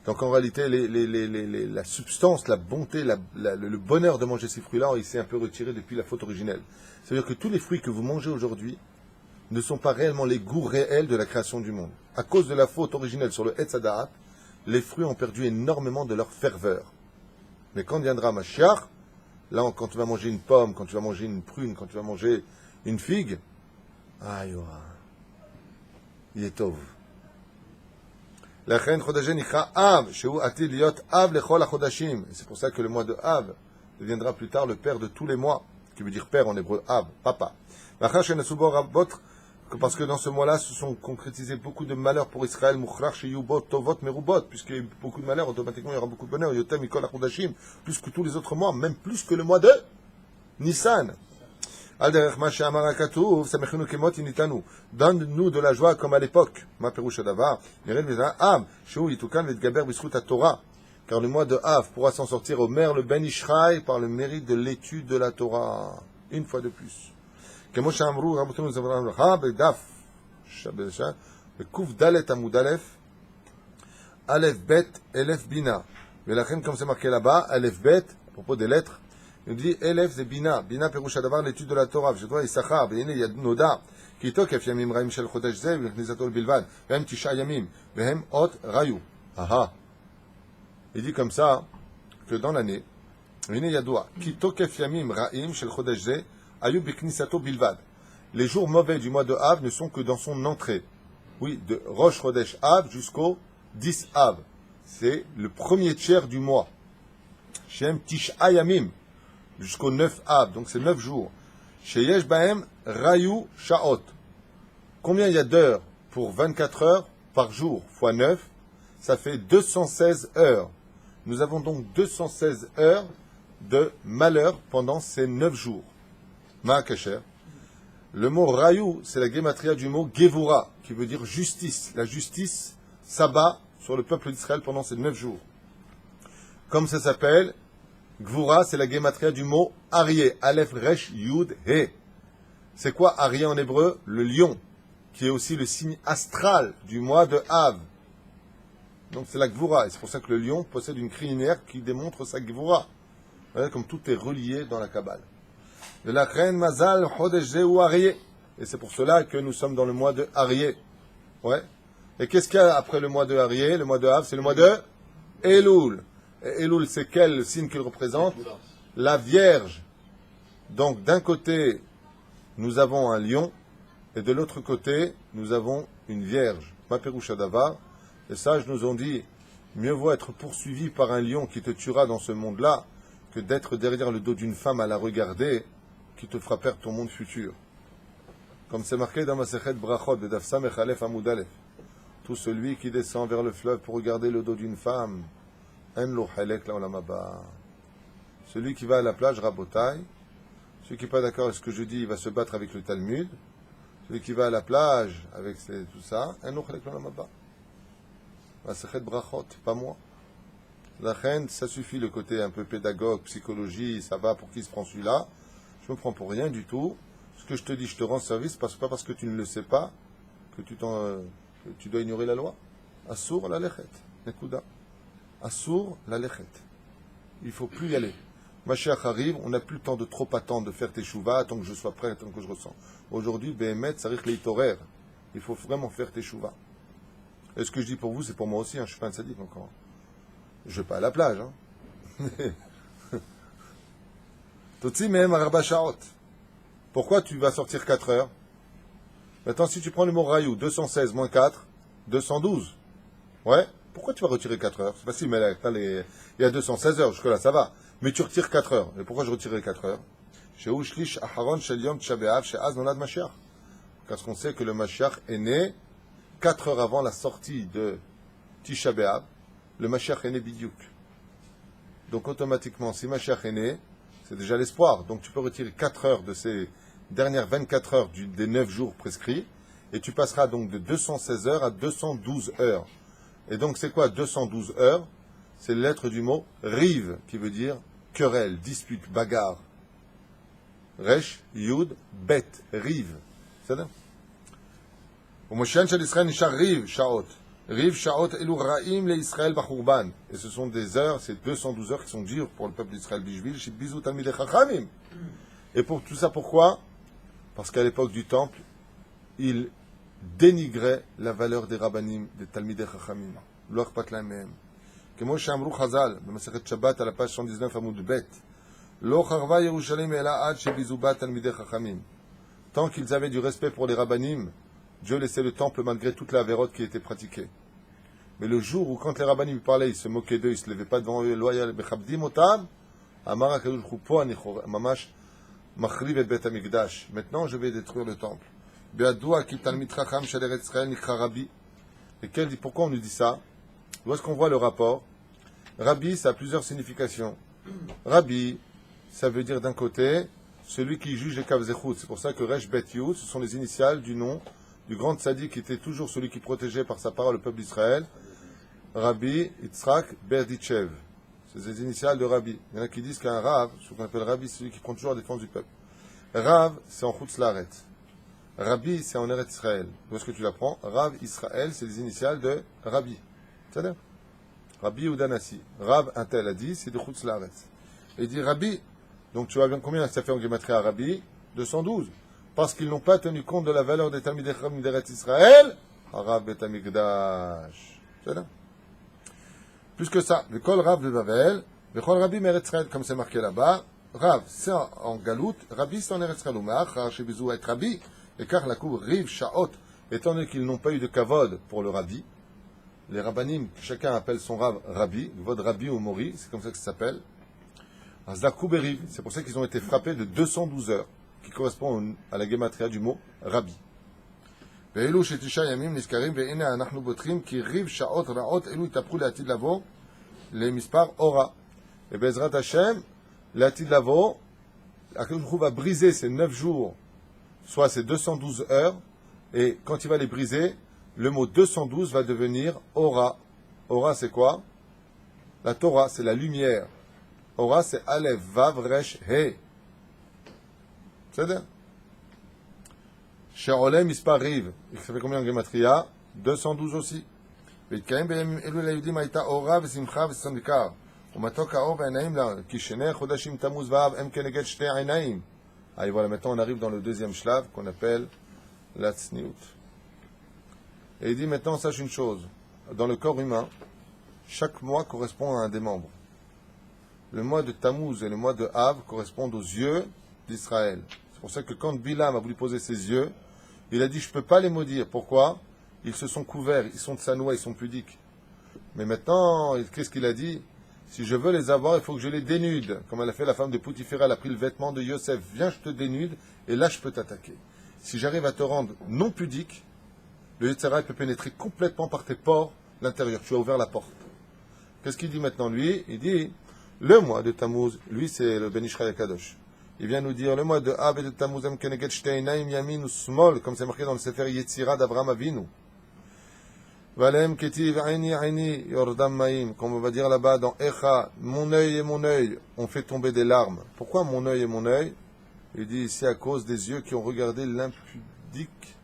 [SPEAKER 1] Donc en réalité, la substance, la bonté, le bonheur de manger ces fruits-là, il s'est un peu retiré depuis la faute originelle. C'est-à-dire que tous les fruits que vous mangez aujourd'hui ne sont pas réellement les goûts réels de la création du monde. À cause de la faute originelle sur le Etz Hadaat, les fruits ont perdu énormément de leur ferveur. Mais quand viendra Mashiach, là, quand tu vas manger une pomme, quand tu vas manger une prune, quand tu vas manger une figue, aïe, il est tov. C'est pour ça que le mois de Av deviendra plus tard le père de tous les mois, qui veut dire père en hébreu, Av, papa. Parce que dans ce mois-là, se sont concrétisés beaucoup de malheurs pour Israël, puisqu'il y a eu beaucoup de malheurs, automatiquement il y aura beaucoup de bonheur, plus que tous les autres mois, même plus que le mois de Nissan. Donne-nous de la joie comme à l'époque. Car le mois de Av pourra s'en sortir au Mer le Ben Ishraï par le mérite de l'étude de la Torah. Une fois de plus. Kouf Dalet Amud Aleph, Aleph Bet, Elef Bina. Mais la reine, comme c'est marqué là-bas, Aleph Bet, à propos des lettres, il dit Elef c'est Bina. Bina Perusha Davar, l'étude de la Torah. Je dois Issachar, Béné, il y a Noda, qui tokef Yamim Raim Shel Chodesh Zev, Nizatol Bilvad, Vehem Tisha Yamim, Vehem Ot Rayu. Aha. Il dit comme ça, que dans l'année, Béné Yadoua, qui tokef Yamim Raim Shel Chodesh Zev, Ayu Beknisato Bilvad. Les jours mauvais du mois de Av ne sont que dans son entrée. Oui, de Rosh Chodesh Av jusqu'au 10 Av. C'est le premier tiers du mois. Shem Tish Ayamim jusqu'au 9 Av. Donc c'est 9 jours. Sheyesh Bahem Rayu Shaot. Combien il y a d'heures pour 24 heures par jour fois 9? Ça fait 216 heures. Nous avons donc 216 heures de malheur pendant ces 9 jours. Ma'akasher. Le mot Rayu, c'est la gématria du mot Gevura, qui veut dire justice. La justice s'abat sur le peuple d'Israël pendant ces 9 jours. Comme ça s'appelle, Gvura, c'est la gématria du mot Aryeh, Aleph Resh Yud He. C'est quoi Aryeh en hébreu? Le lion, qui est aussi le signe astral du mois de Av. Donc c'est la Gvura, et c'est pour ça que le lion possède une crinière qui démontre sa Gvura. Voyez, comme tout est relié dans la Kabbale. De la reine Mazal Chodesh Zeu Aryeh. Et c'est pour cela que nous sommes dans le mois de Aryeh. Ouais. Et qu'est-ce qu'il y a après le mois de Aryeh? Le mois de Av, c'est le mois de Elul. Et Elul, c'est quel signe qu'il représente? La Vierge. Donc d'un côté, nous avons un lion, et de l'autre côté, nous avons une Vierge. Ma Perusha Davar. Les sages nous ont dit, mieux vaut être poursuivi par un lion qui te tuera dans ce monde-là, que d'être derrière le dos d'une femme à la regarder, qui te fera perdre ton monde futur. Comme c'est marqué dans Masechet Brachot, de Daf Samech Aleph Amud Aleph. Tout celui qui descend vers le fleuve pour regarder le dos d'une femme, En lo halek laolam haba. Celui qui va à la plage, Rabotai. Celui qui n'est pas d'accord avec ce que je dis, il va se battre avec le Talmud. Celui qui va à la plage avec tout ça, En lo halek laolam haba. Masechet Brachot, pas moi. La reine, ça suffit le côté un peu pédagogue, psychologie, ça va pour qui se prend celui-là. Je me prends pour rien du tout. Ce que je te dis, je te rends service, pas parce que tu ne le sais pas que tu dois ignorer la loi. Assour la lechet. Nekuda. Assour la lechet. Il ne faut plus y aller. Mashiach arrive, on n'a plus le temps de trop attendre, de faire tes chouvas, tant que je sois prêt, tant que je ressens. Aujourd'hui, Behemet, ça risque les horaires. Il faut vraiment faire tes chouvas. Et ce que je dis pour vous, c'est pour moi aussi, hein, je ne suis pas un sadique encore. Je ne vais pas à la plage. Hein. Totsi mehem arba shaot. Pourquoi tu vas sortir 4 heures? Maintenant, si tu prends le mot Rayou, 216 moins 4, 212. Ouais. Pourquoi tu vas retirer 4 heures? C'est facile, mais là, il y a 216 heures, jusque-là, ça va. Mais tu retires 4 heures. Et pourquoi je retirerai 4 heures? Parce qu'on sait que le Mashiach est né 4 heures avant la sortie de Tisha B'Av. Le Mashiach est né bidiouk. Donc automatiquement, si Mashiach est né, c'est déjà l'espoir. Donc tu peux retirer 4 heures de ces dernières 24 heures des 9 jours prescrits, et tu passeras donc de 216 heures à 212 heures. Et donc c'est quoi 212 heures? C'est la lettre du mot rive, qui veut dire querelle, dispute, bagarre. Resh, Yud, Bet, rive. C'est ça? Au Moshiach shel Israël nishar rive, shaot. Riv Shaot Elu Raim le Israël Bachurban. Et ce sont des heures, c'est 212 heures qui sont dures pour le peuple d'Israël Bishvil, chez Bizou Talmidei Chachamim. Et pour tout ça, pourquoi? Parce qu'à l'époque du temple, ils dénigraient la valeur des rabbanim, des Talmidei Chachamim. Loach Patlaim Mehem. Kemo Shamru Chazal, dans Masechet Shabbat à la page 119 Amud Bet. Lo Charva Yerushalayim Ela Ad Shebizu Bat Talmidei Chachamim. Tant qu'ils avaient du respect pour les rabbanim, Dieu laissait le temple malgré toute la avérote qui était pratiquée. Mais le jour où, quand les rabbanim parlaient, ils se moquaient d'eux, ils ne se levaient pas devant eux, loyal, bechabdim otam, Amar HaKadosh Baruch Hu, po ani mamash machriv et bet hamikdash. Maintenant, je vais détruire le temple. Be'adua ki talmid chacham shel Eretz Israël nikra Rabbi. Et quel dit, pourquoi on nous dit ça? Où est-ce qu'on voit le rapport? Rabbi, ça a plusieurs significations. Rabbi, ça veut dire d'un côté, celui qui juge les Kavzechut. C'est pour ça que Resh Bet Yud, ce sont les initiales du nom du grand tzaddik qui était toujours celui qui protégeait par sa parole le peuple d'Israël. Rabbi Yitzhak Berditchev. C'est les initiales de Rabbi. Il y en a qui disent qu'un Rav, ce qu'on appelle Rabbi, c'est celui qui prend toujours la défense du peuple. Rav, c'est en Chutz Laaret. Rabbi, c'est en Eretz Israël. Où est-ce que tu l'apprends? Rav Israël, c'est les initiales de Rabbi. C'est-à-dire Rabbi Udanasi. Rav, un tel a dit, c'est de Chutz Laaret. Et il dit Rabbi. Donc tu vois bien combien ça fait en gématrie à Rabbi? 212. Parce qu'ils n'ont pas tenu compte de la valeur des Talmidei Chachamim d'Eretz Israël. Harav Bet Hamikdash. C'est-à-dire plus que ça, le Kol Rav de Babel, le Kol Rabbi Meretz Israël, comme c'est marqué là-bas, Rav, c'est en Galout, Rabbi, c'est en Eretz Israël, Oumach, Rachebizou et Rabbi, et car la cour Riv, Shaot, étant donné qu'ils n'ont pas eu de kavod pour le Rabbi, les Rabbanim, chacun appelle son Rav Rabbi, Vod Rabbi ou Mori, c'est comme ça que ça s'appelle, Azlakou Beriv, c'est pour ça qu'ils ont été frappés de 212 heures, qui correspond à la gématria du mot Rabbi. ואלו שתשעה ימים נזכרים, והנה אנחנו בוטחים כי ריב שעות רעות אלו יתהפכו לעתיד לבוא למספר אורה. ובעזרת השם, לעתיד לבוא, הקדוש ברוך הוא va briser ces 9 jours, soit ces 212 heures, et quand il va les briser, le mot 212 va devenir Ora. Ora, c'est quoi? La Torah, c'est la lumière. Ora, c'est Aleph, Vav, Resh, He. C'est-à-dire She'oleh mispar riv. Ça fait combien en gematria? 212 aussi. והתקיים בימים אלו ליהודים הייתה אורה ושמחה וסנדקר. ומתוק האור בעיניים לה, כי שני חודשים תמוז ואב הם כנגד שתי עיניים. Et voilà, maintenant on arrive dans le deuxième shlav qu'on appelle la tzniout. Et il dit maintenant, sache une chose. Dans le corps humain, chaque mois correspond à un des membres. Le mois de Tammuz et le mois de Av correspondent aux yeux d'Israël. C'est pour ça que quand Bilam a voulu poser ses yeux, il a dit, je ne peux pas les maudire. Pourquoi? Ils se sont couverts, ils sont de sanois, ils sont pudiques. Mais maintenant, qu'est-ce qu'il a dit? Si je veux les avoir, il faut que je les dénude. Comme elle a fait la femme de Poutifera, elle a pris le vêtement de Yosef. Viens, je te dénude, et là, je peux t'attaquer. Si j'arrive à te rendre non pudique, le Yetzirah peut pénétrer complètement par tes pores l'intérieur. Tu as ouvert la porte. Qu'est-ce qu'il dit maintenant, lui? Il dit, le mois de Tammuz, lui, c'est le Ben Ishraï Kadosh. Il vient nous dire, le mois de Av et de Tammuz, Keneged Shteinaim Yamin ou Smol, comme c'est marqué dans le Sefer Yetzirah d'Avraham Avinu. Valem Ketiv Aini Aini Yordam Maim, comme on va dire là-bas dans Echa, mon œil et mon œil ont fait tomber des larmes. Pourquoi mon œil et mon œil? Il dit ici à cause des yeux qui ont regardé l'impudique,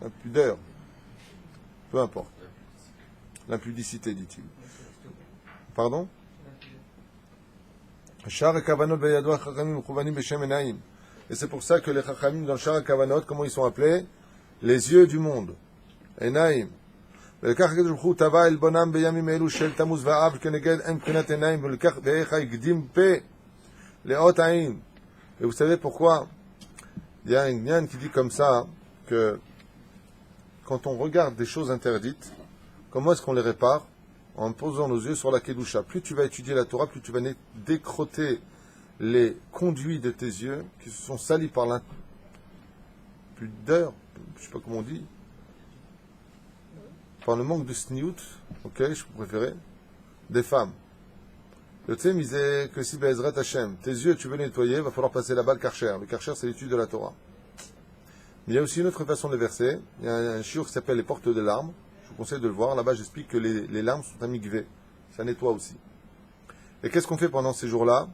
[SPEAKER 1] l'impudeur. Peu importe. L'impudicité, dit-il. Pardon? Et c'est pour ça que les Chachamim dans Shar HaKavanot, comment ils sont appelés? Les yeux du monde. Enaim. ולקח הקדוש ברוך הוא טבע עלבונם בימים אלו של תמוז ואב כנגד אין מבחינת עיניים ולקח באיך הקדים פה לאות עין. Et vous savez pourquoi? Il y a un gnan qui dit comme ça que quand on regarde des choses interdites, comment est-ce qu'on les répare? En posant nos yeux sur la Kedusha. Plus tu vas étudier la Torah, plus tu vas décroter les conduits de tes yeux qui se sont salis par l'impudeur, je ne sais pas comment on dit, par le manque de sniout, ok, je préférais, des femmes. Le Tzem disait que si Be'ezrat Hashem, tes yeux tu veux nettoyer, il va falloir passer là-bas le Karcher. Le Karcher, c'est l'étude de la Torah. Mais il y a aussi une autre façon de verser. Il y a un shiur qui s'appelle les portes de larmes. Je vous conseille de le voir. Là-bas, j'explique que les larmes sont un mikvé. Ça nettoie aussi. Et qu'est-ce qu'on fait pendant ces jours-là?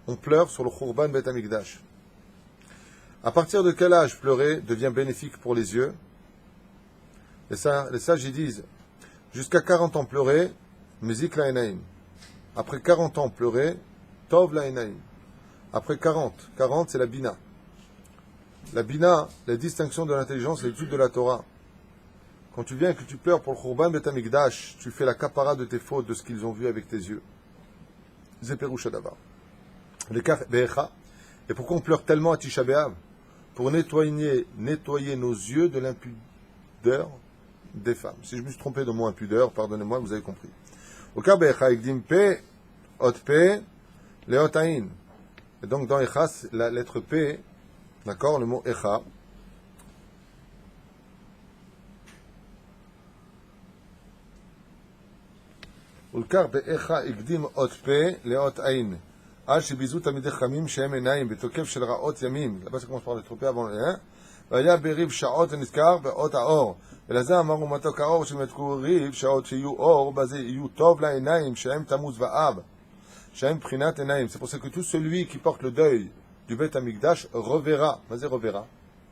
[SPEAKER 1] On pleure sur le Khurban Bet Hamikdash. À partir de quel âge pleurer devient bénéfique pour les yeux? Les sages, ils disent, jusqu'à 40 ans pleurer, Mezik la Enaim. Après 40 ans pleurer, Tov la Enaim. Après 40 c'est la Bina. La Bina, la distinction de l'intelligence, c'est l'étude de la Torah. Quand tu viens et que tu pleures pour le Khurban Bet Hamikdash, tu fais la kapara de tes fautes, de ce qu'ils ont vu avec tes yeux. Zeperoucha d'abord. Et pourquoi on pleure tellement à Tisha B'Av? Pour nettoyer nos yeux de l'impudeur des femmes. Si je me suis trompé de mot impudeur, pardonnez-moi, vous avez compris. Au cas Be'echa Ekdim Pe, Ot Pe, Leot Ain. Et donc dans Echa, la lettre P, d'accord, le mot Echa. ולקח באיכה הקדים אות פה לאות עין. על שביזו תלמידי חכמים שהם עיניים בתוקף של רעות ימים. là-bas c'est comment je parle de trompé avant והיה בריב שעות ונזכר באות האור. ולזה אמרו מתוק האור שמתקו ריב שעות שיהיו אור, בזה יהיו טוב לעיניים שהם תמוז ואב. שהם בחינת עיניים. C'est pour ça que tout celui qui porte le deuil du Beth Amikdash reverra. מה זה reverra?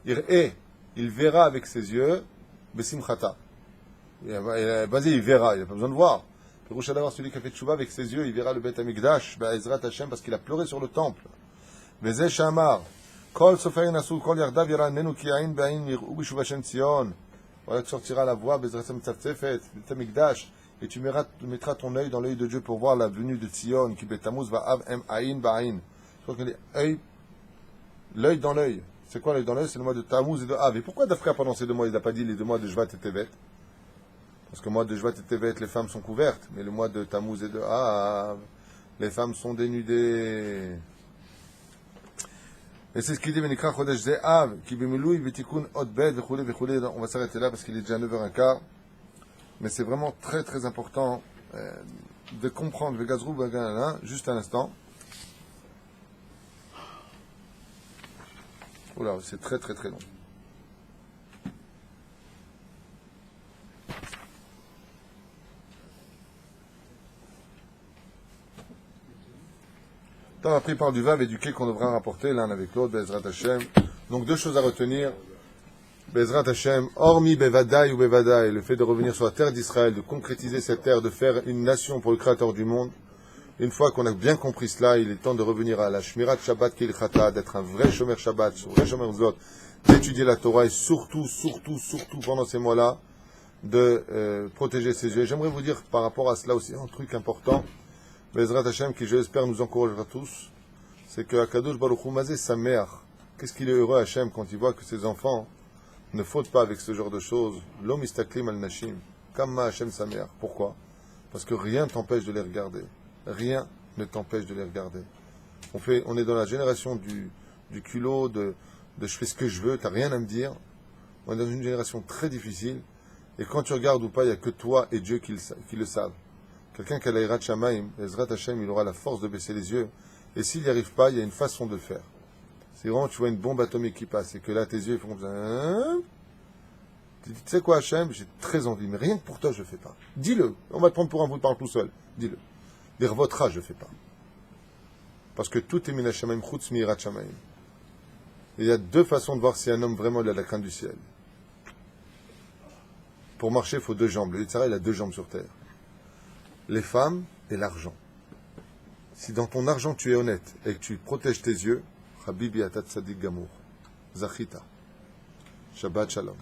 [SPEAKER 1] יראה. Il verra avec ses yeux besimchata. Vas-y, il verra, il n'a pas besoin de voir. Piroucha d'avoir celui qui a fait tchouva avec ses yeux, il verra le Beth Amikdash, Ezrat Hashem, parce qu'il a pleuré sur le temple. Vezeh Shamar, Kol Sofer Nasu, Kol Yardav Yara Nenu Ki Ain Be'ain Yir'u B'Shuva Shem Tzion. Voilà que sortira la voix, Bezrat Hashem Tzatzefet, Beth Amikdash, et tu mettras ton œil dans l'œil de Dieu pour voir la venue de Tzion, qui Betamuz Va'av Em Ain Ba'ain. Je crois que l'œil dans l'œil. C'est quoi l'œil dans l'œil? C'est le mois de Tammuz et de Av. Et pourquoi d'Africa pendant ces 2 mois, il n'a pas dit les 2 mois de Shvat et Tevet? Parce que le mois de Shvat et Tevet, les femmes sont couvertes, mais le mois de Tammuz et de Av, les femmes sont dénudées. Et c'est ce qu'il dit, Venikra Chodesh Ze'av, qui bimiloui v'tikun od bet v'choulé v'choulé. On va s'arrêter là parce qu'il est déjà 9h15. Mais c'est vraiment très très important de comprendre, Vegazrou, juste un instant. Oula, c'est très très très long. Après, il parle du vav et du quai qu'on devra rapporter l'un avec l'autre, Bezrat Hashem. Donc, 2 choses à retenir. Bezrat Hashem, hormis Bevadaï ou Bevadaï, le fait de revenir sur la terre d'Israël, de concrétiser cette terre, de faire une nation pour le Créateur du monde. Une fois qu'on a bien compris cela, il est temps de revenir à la Shmirat Shabbat Kilchata, d'être un vrai Shomer Shabbat, un vrai Shomer Zot, d'étudier la Torah et surtout pendant ces mois-là, de protéger ses yeux. J'aimerais vous dire par rapport à cela aussi un truc important. Bezrat Hashem, qui je l'espère nous encouragera tous, c'est que Akadosh Baruch Hu Mazé sa mère, qu'est-ce qu'il est heureux Hashem quand il voit que ses enfants ne fautent pas avec ce genre de choses. L'homme istaklim al nashim, Kamma Hashem sa mère. Pourquoi? Parce que rien ne t'empêche de les regarder. Rien ne t'empêche de les regarder. On est dans la génération du culot, de je fais ce que je veux, t'as rien à me dire. On est dans une génération très difficile, et quand tu regardes ou pas, il n'y a que toi et Dieu qui le savent. Quelqu'un qui a l'Aïrat Shamaim, Ezrat Hashem, il aura la force de baisser les yeux. Et s'il n'y arrive pas, il y a une façon de le faire. C'est vraiment, tu vois une bombe atomique qui passe, et que là, tes yeux, ils font comme ça. Hein? Tu dis, tu sais quoi, Hashem, j'ai très envie, mais rien que pour toi, je ne le fais pas. Dis-le. On va te prendre pour un bout de parle tout seul. Dis-le. Dire votre âge, je ne fais pas. Parce que tout est min Hashamayim, chutz mi Yirat Shamayim. Il y a 2 façons de voir si un homme vraiment il a la crainte du ciel. Pour marcher, il faut 2 jambes. Le Yitzhara, il a 2 jambes sur terre. Les femmes et l'argent. Si dans ton argent tu es honnête et que tu protèges tes yeux, Habibi atat tzadik gamour. Zachita. Shabbat shalom.